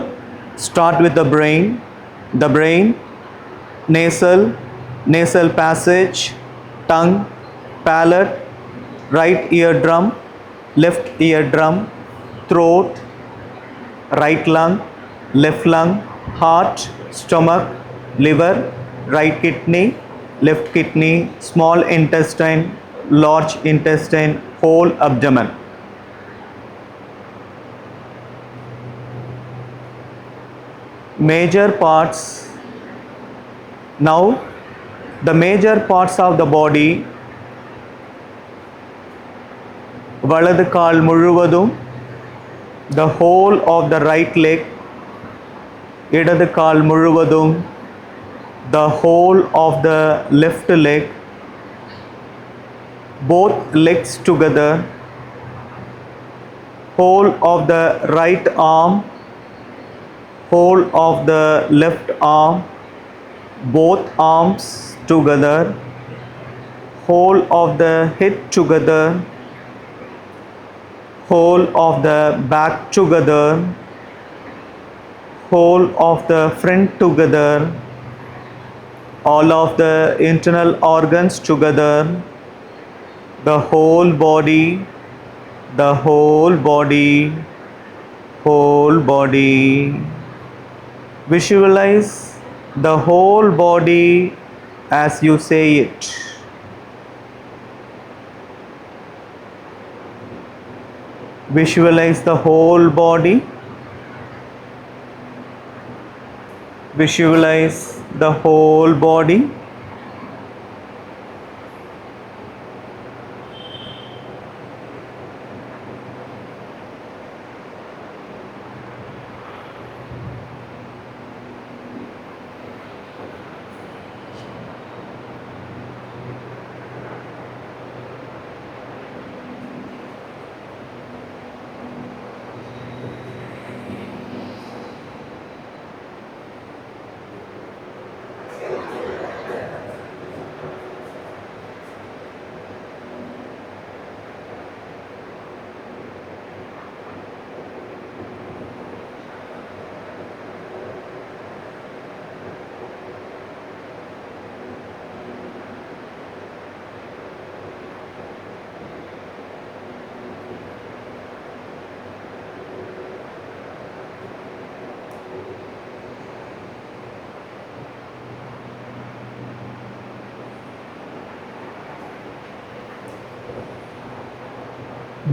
Start with the brain. The brain, nasal passage, tongue, palate, right eardrum, left eardrum, throat, right lung, left lung, heart, stomach, liver, right kidney, left kidney, small intestine, large intestine, whole abdomen. Major parts. Now the major parts of the body. வலது கால் முழுவதும், the whole of the right leg. இடது கால் முழுவதும், the whole of the left leg. Both legs together, whole of the right arm, whole of the left arm, both arms together, whole of the head together, whole of the back together, whole of the front together, all of the internal organs together, the whole body, the whole body, whole body. Visualize the whole body as you say it. Visualize the whole body. Visualize the whole body.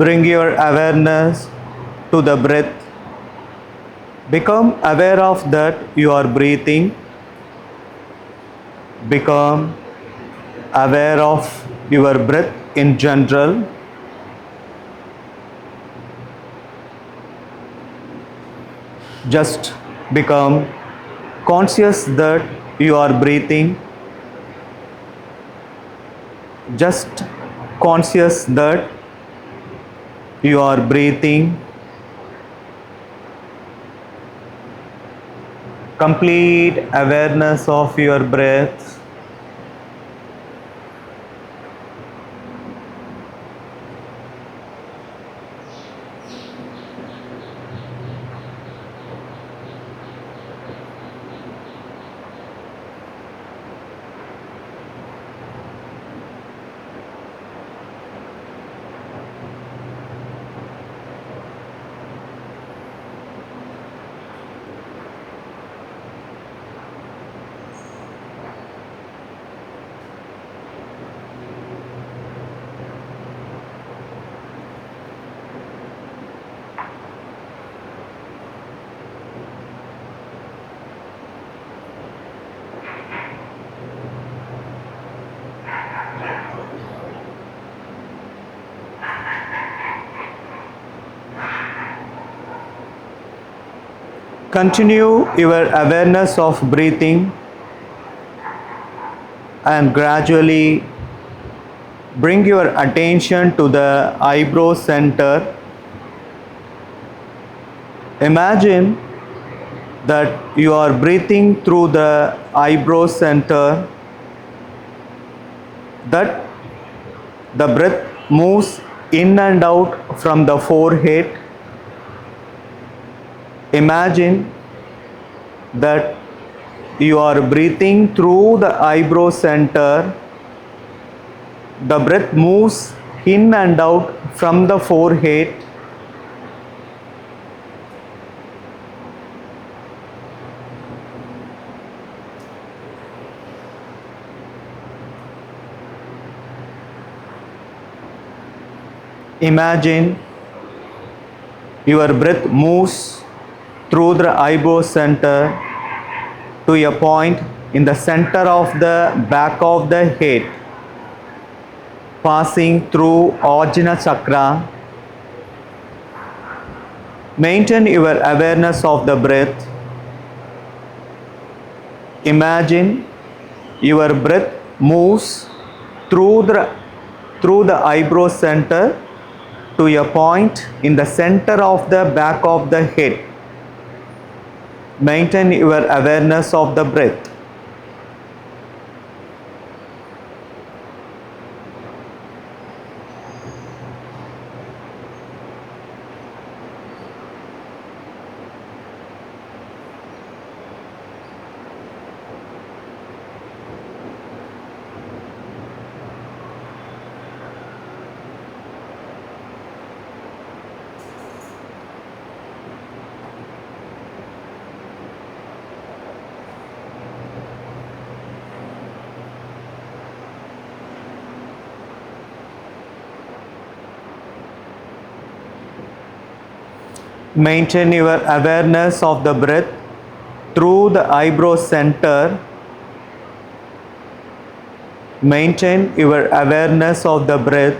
Bring your awareness to the breath. Become aware of that you are breathing. Become aware of your breath in general. Just become conscious that you are breathing. Just conscious that you are breathing. Complete awareness of your breath. Continue your awareness of breathing and gradually bring your attention to the eyebrow center. Imagine that you are breathing through the eyebrow center, that the breath moves in and out from the forehead. Imagine that you are breathing through the eyebrow center. The breath moves in and out from the forehead. Imagine your breath moves through the eyebrow center to a point in the center of the back of the head, passing through Ajna chakra. Maintain your awareness of the breath. Imagine your breath moves through the eyebrow center to a point in the center of the back of the head. Maintain your awareness of the breath. Maintain your awareness of the breath through the eyebrow center. Maintain your awareness of the breath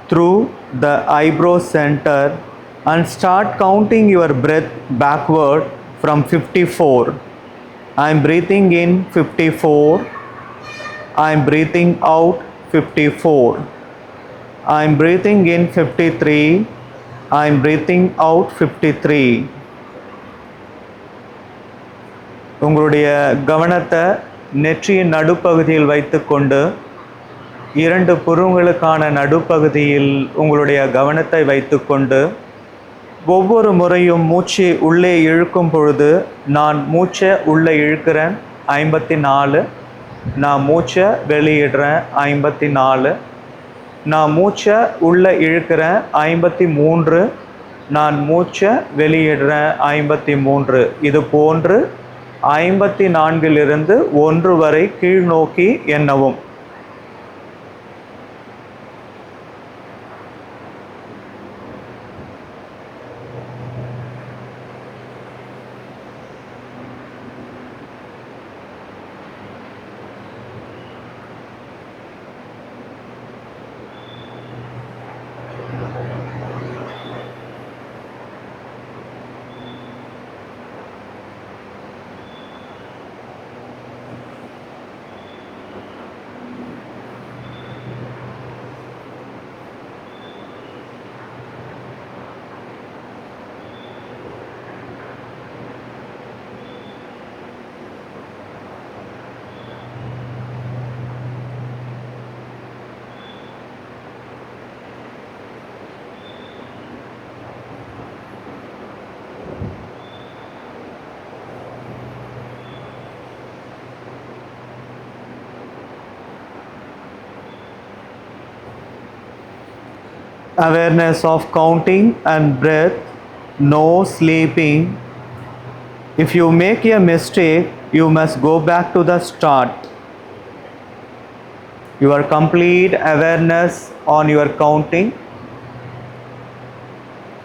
through the eyebrow center and start counting your breath backward from 54. I am breathing in 54. I am breathing out 54. I am breathing in 53. I am breathing out 53. உங்களுடைய கவனத்தை நெற்றியின் நடுப்பகுதியில் வைத்துக்கொண்டு இரண்டு புருவங்களுக்கான நடுப்பகுதியில் உங்களுடைய கவனத்தை வைத்துக்கொண்டு ஒவ்வொரு முறையும் மூச்சு உள்ளே இழுக்கும் பொழுது நான் மூச்சை உள்ளே இழுக்கிறேன் 54, நான் மூச்சை வெளியிடுறேன் 54, நான் மூச்சை உள்ளே இழுக்கிறேன் 53, நான் மூச்சை வெளியிடுறேன் 53. இது போன்று 54லிருந்து 1 வரை கீழ் நோக்கி எண்ணவும். awareness of counting and breath, no sleeping. If you make a mistake, you must go back to the start. Your complete awareness on your counting.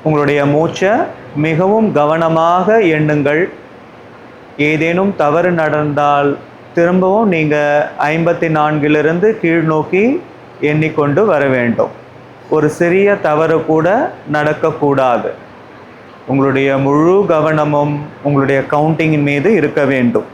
உங்களுடைய மூச்சை மிகவும் கவனமாக எண்ணுங்கள். ஏதேனும் தவறு நடந்தால் திரும்பவும் நீங்கள் 54 கீழ் நோக்கி எண்ணிக்கொண்டு வர வேண்டும். ஒரு சிறிய தவறு கூட நடக்கக்கூடாது. உங்களுடைய முழு கவனமும் உங்களுடைய கவுண்டிங்கின் மீது இருக்க வேண்டும்.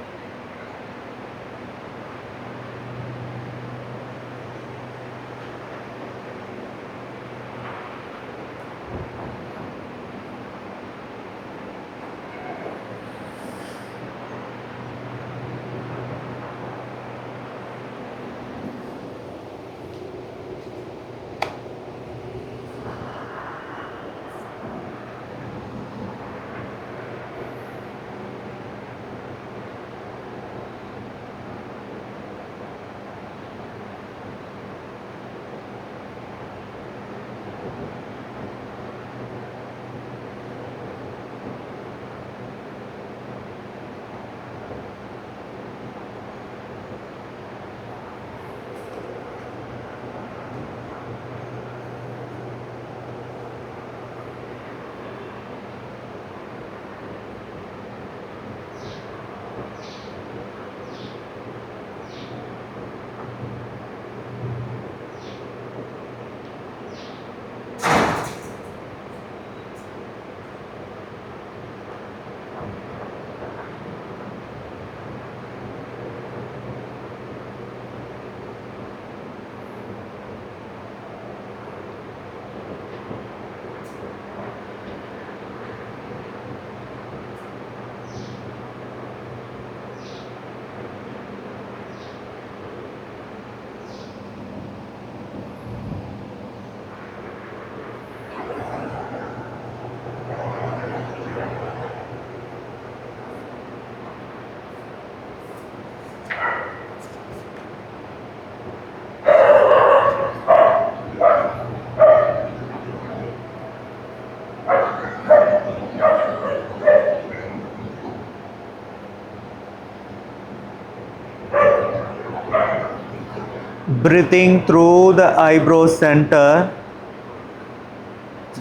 Breathing through the eyebrow center,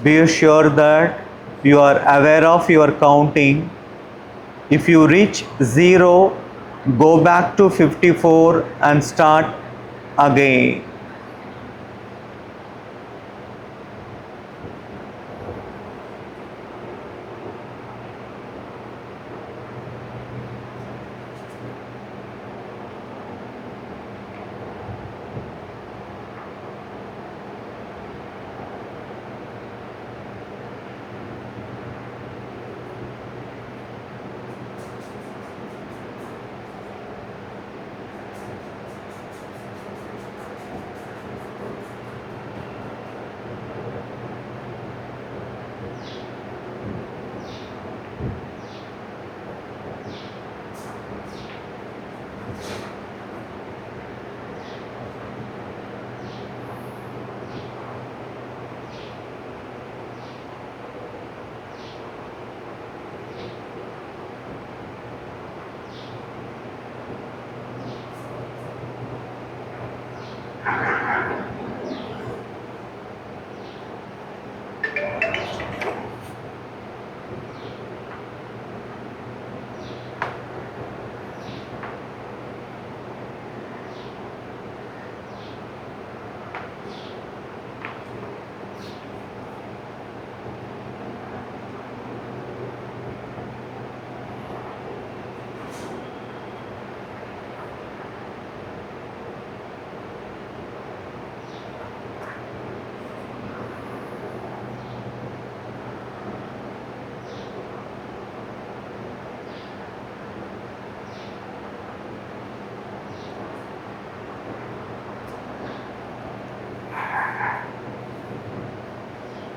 be sure that you are aware of your counting. If you reach 0, go back to 54 and start again.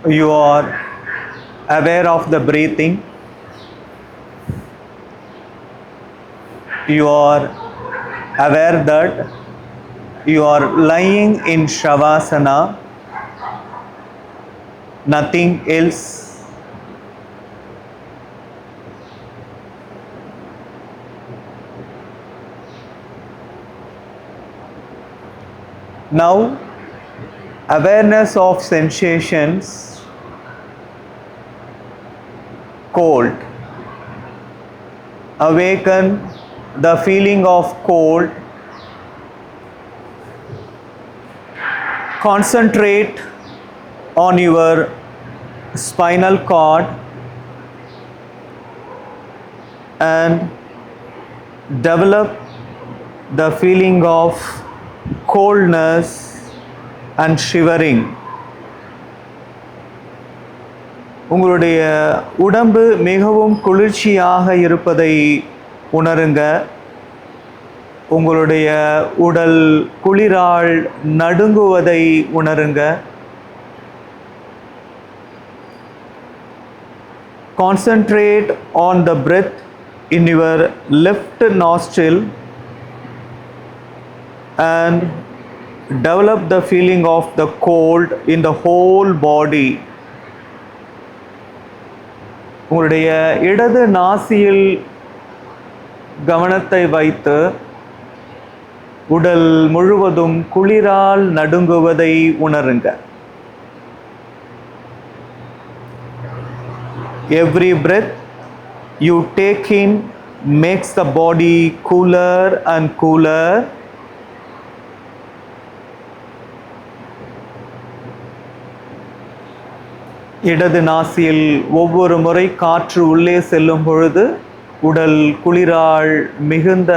You are aware of the breathing. You are aware that you are lying in Shavasana. nothing else. Now, awareness of sensations, cold. Awaken the feeling of cold. Concentrate on your spinal cord and develop the feeling of coldness and shivering. உங்களுடைய உடம்பு மிகவும் குளிர்ச்சியாக இருப்பதை உணருங்க. உங்களுடைய உடல் குளிரால் நடுங்குவதை உணருங்க. Concentrate on the breath in your left nostril and develop the feeling of the cold in the whole body. உங்களுடைய இடது நாசியில் கவனத்தை வைத்து உடல் முழுவதும் குளிரால் நடுங்குவதை உணருங்க. Every breath you take in makes the body cooler and cooler. இடது நாசியில் ஒவ்வொரு முறை காற்று உள்ளே செல்லும் பொழுது உடல் குளிரால் மிகுந்த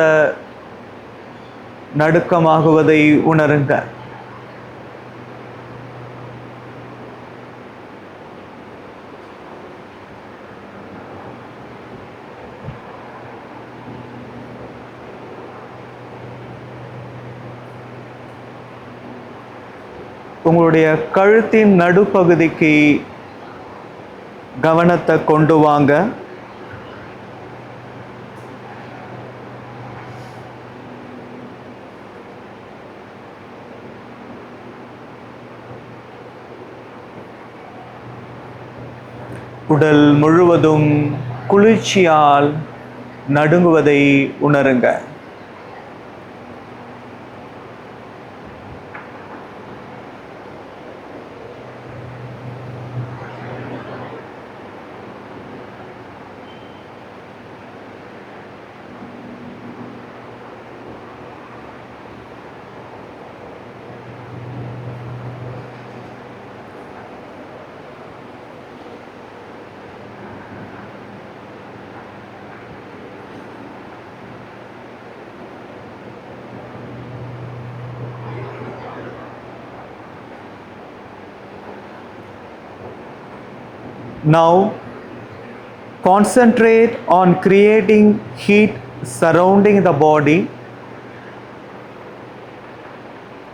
நடுக்கமாகுவதை உணருங்க. உங்களுடைய கழுத்தின் நடுப்பகுதிக்கு கவனத்தை கொண்டு வாங்க. உடல் முழுவதும் குளிர்ச்சியால் நடுங்குவதை உணருங்க. Now, concentrate on creating heat surrounding the body.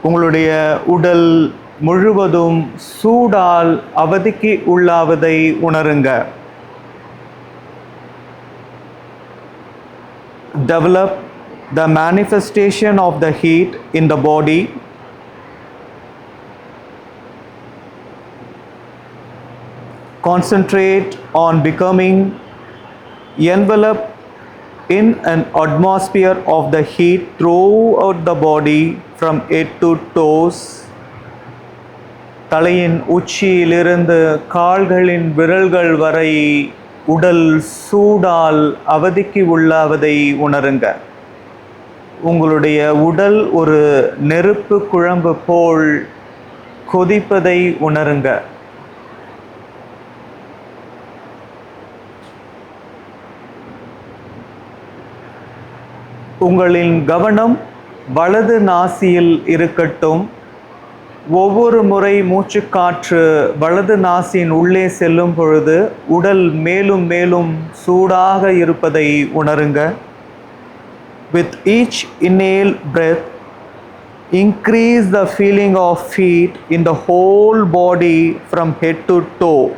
உங்களுடைய உடல் முழுவதும் சூடால் அவதிக்கு உள்ளாவதை உணருங்க. Develop the manifestation of the heat in the body. Concentrate on becoming enveloped in an atmosphere of the heat throughout the body from head to toes. தலையின் உச்சியிலிருந்து கால்களின் விரல்கள் வரை உடல் சூடால் அவதிக்கு உள்ளாவதை உணருங்க. உங்களுடைய உடல் ஒரு நெருப்பு குழம்பு போல் கொதிப்பதை உணருங்க. உங்களின் கவனம் வலது நாசியில் இருக்கட்டும். ஒவ்வொரு முறை மூச்சுக்காற்று வலது நாசியின் உள்ளே செல்லும் பொழுது உடல் மேலும் மேலும் சூடாக இருப்பதை உணருங்க. With each inhale breath, increase the feeling of heat in the whole body from head to toe.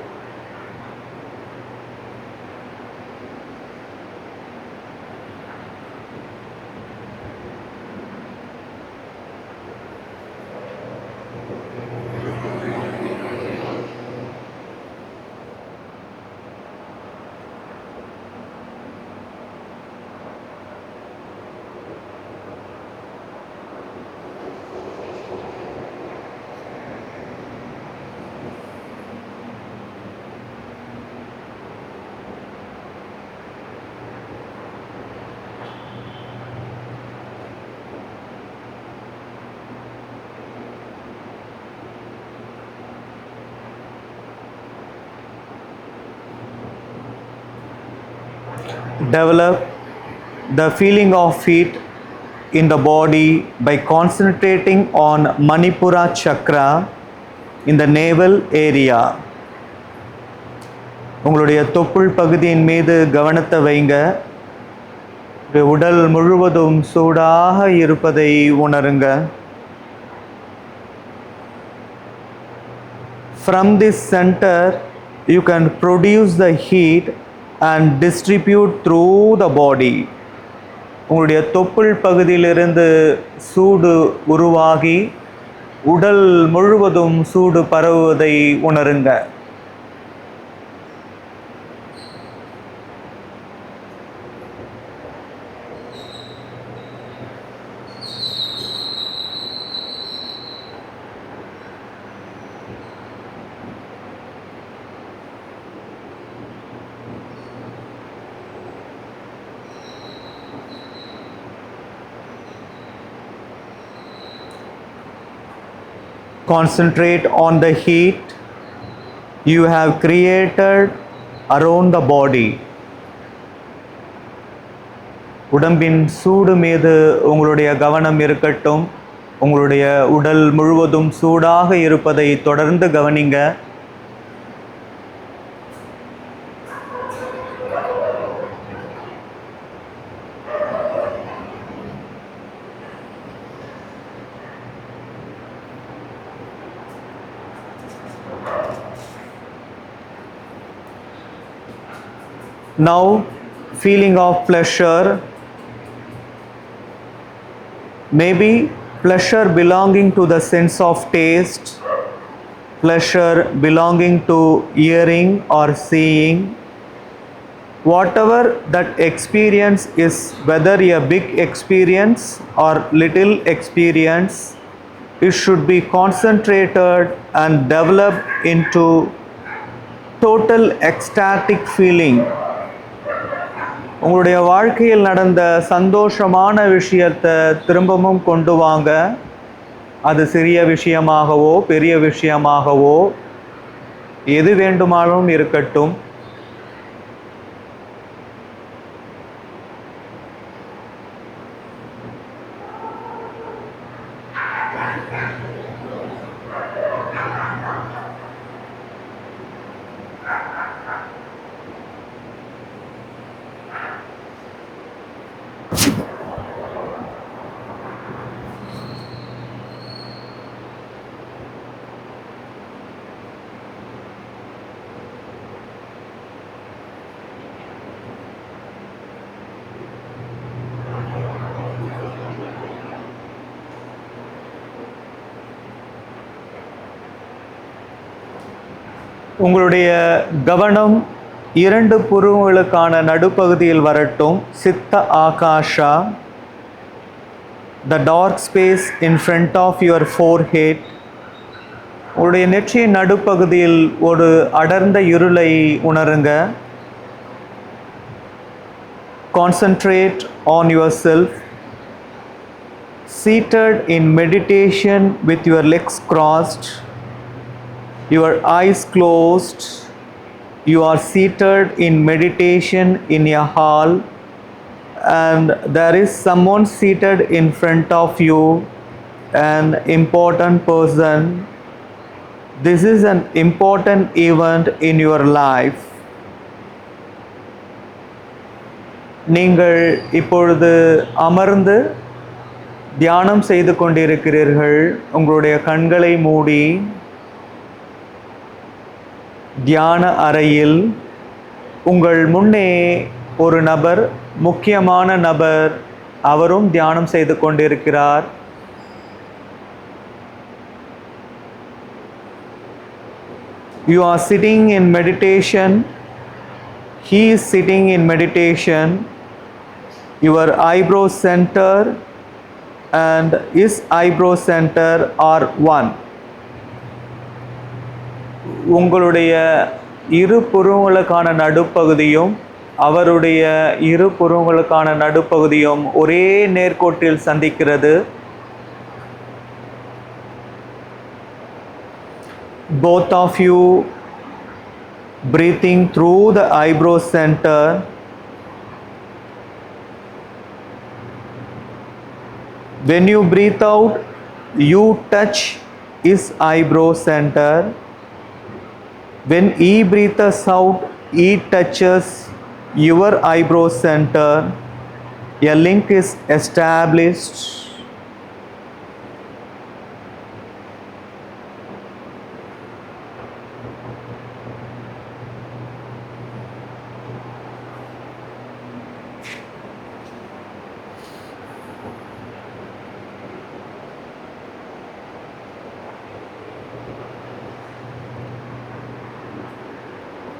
develop the feeling of heat in the body by concentrating on Manipura chakra in the navel area. உங்களுடைய தொப்புள் பகுதியின் மீது கவனத்தை வைங்க. உடல் முழுவதும் சூடாக இருப்பதை உணருங்க. From this center you can produce the heat and distribute through the body. உங்களுடைய தொப்புள் பகுதியிலிருந்து சூடு உருவாகி உடல் முழுவதும் சூடு பரவுவதை உணருங்க. Concentrate on the heat you have created around the body. உடம்பின் சூடு மீது உங்களுடைய கவனம் இருக்கட்டும். உங்களுடைய உடல் முழுவதும் சூடாக இருப்பதை தொடர்ந்து கவனிங்க. Now, feeling of pleasure, maybe pleasure belonging to the sense of taste, pleasure belonging to hearing or seeing. Whatever that experience is, whether a big experience or little experience, it should be concentrated and developed into total ecstatic feeling. உங்களுடைய வாழ்க்கையில் நடந்த சந்தோஷமான விஷயத்தை திரும்பவும் கொண்டு வாங்க. அது சிறிய விஷயமாகவோ பெரிய விஷயமாகவோ எது வேண்டுமானாலும் இருக்கட்டும். உங்களுடைய கவனம் இரண்டு புருவங்களுக்கான நடுப்பகுதியில் வரட்டும். சித்த akasha, the dark space in front of your forehead. உங்களுடைய நெற்றியின் நடுப்பகுதியில் ஒரு அடர்ந்த இருளை உணருங்க. Concentrate on yourself, seated in meditation with your legs crossed, your eyes closed. You are seated in meditation in a hall and there is someone seated in front of you, an important person. This is an important event in your life. நீங்கள் இப்பொழுது அமர்ந்து தியானம் செய்து கொண்டிருக்கிறீர்கள். உங்களுடைய கண்களை மூடி தியான அறையில் உங்கள் முன்னே ஒரு நபர், முக்கியமான நபர், அவரும் தியானம் செய்து கொண்டிருக்கிறார். You are sitting in meditation. He is sitting in meditation. Your eyebrow center and his eyebrow center are one. உங்களுடைய இரு புருவங்களுக்கான நடுப்பகுதியும் அவருடைய இரு புருவங்களுக்கான நடுப்பகுதியும் ஒரே நேர்கோட்டில் சந்திக்கிறது. Both of you breathing through the eyebrow center When you breathe out, you touch his eyebrow center. When he breathes out, he touches your eyebrow center. A link is established.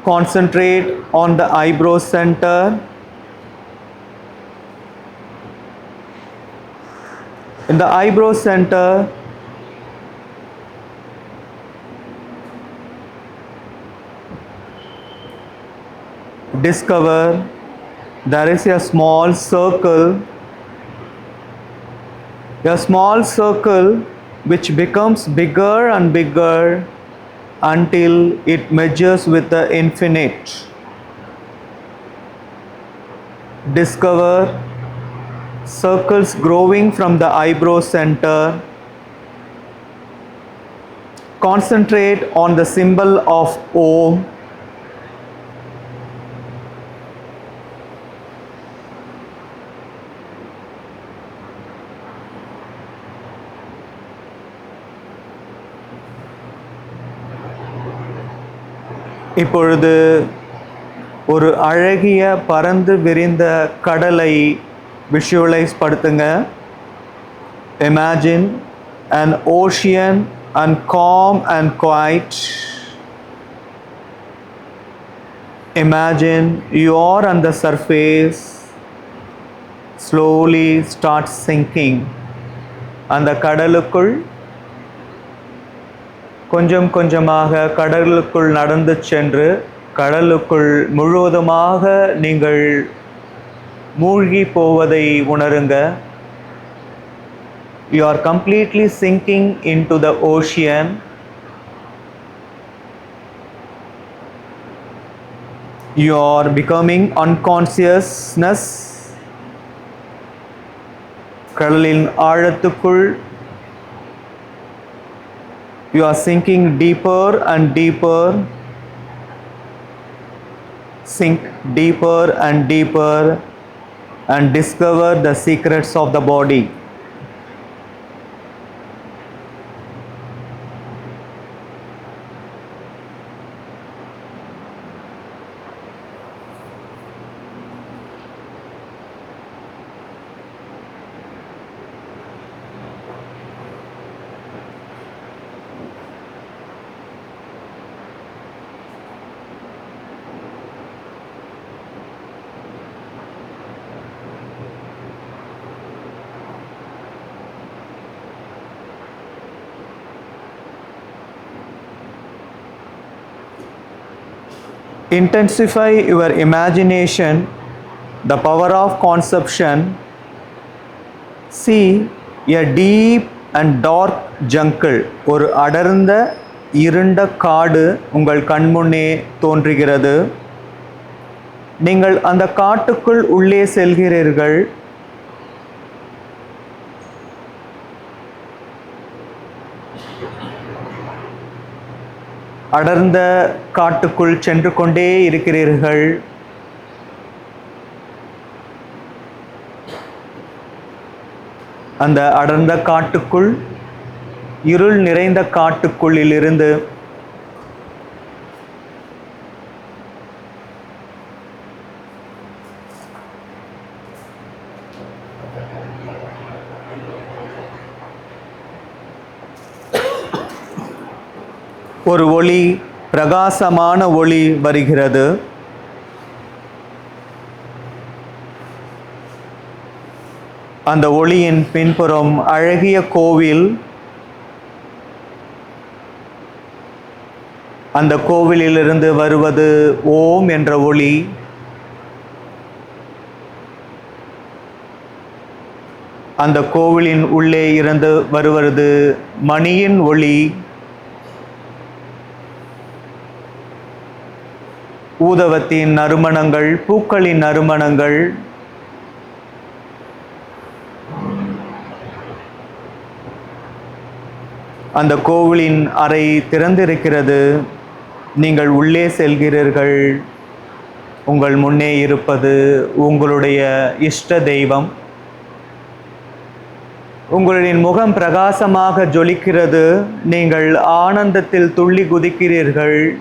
Concentrate on the eyebrow center. In the eyebrow center, discover there is a small circle which becomes bigger and bigger until it merges with the infinite. Discover circles growing from the eyebrow center. Concentrate on the symbol of Om. இப்பொழுது ஒரு அழகிய பரந்து விரிந்த கடலை visualise படுத்துங்க. Imagine an ocean and calm and quiet. Imagine you are on the surface. Slowly start sinking. அந்த கடலுக்குள் கொஞ்சம் கொஞ்சமாக கடலுக்குள் நடந்து சென்று கடலுக்குள் முழுவதுமாக நீங்கள் மூழ்கி போவதை உணருங்க. You are completely sinking into the ocean. You are becoming unconsciousness. கடலின் ஆழத்துக்குள் you are sinking deeper and deeper. Sink deeper and deeper and discover the secrets of the body. Intensify your imagination, the power of conception. See a deep and dark jungle. ஒரு அடர்ந்த இருண்ட காடு உங்கள் கண்முன்னே தோன்றுகிறது. நீங்கள் அந்த காட்டுக்குள் உள்ளே செல்கிறீர்கள். அடர்ந்த காட்டுக்குள் சென்று கொண்டே இருக்கிறீர்கள். அந்த அடர்ந்த காட்டுக்குள் இருள் நிறைந்த காட்டுக்குள்ளிலிருந்து ஒரு ஒளி, பிரகாசமான ஒளி வருகிறது. அந்த ஒளியின் பின்புறம் அழகிய கோவில். அந்த கோவிலிலிருந்து வருவது ஓம் என்ற ஒளி. அந்த கோவிலின் உள்ளே இருந்து வருவது மணியின் ஒளி. ஊதவத்தின் நறுமணங்கள், பூக்களின் நறுமணங்கள். அந்த கோவிலின் அறை திறந்திருக்கிறது. நீங்கள் உள்ளே செல்கிறீர்கள். உங்கள் முன்னே இருப்பது உங்களுடைய இஷ்ட தெய்வம். உங்களின் முகம் பிரகாசமாக ஜொலிக்கிறது. நீங்கள் ஆனந்தத்தில் துள்ளி குதிக்கிறீர்கள்.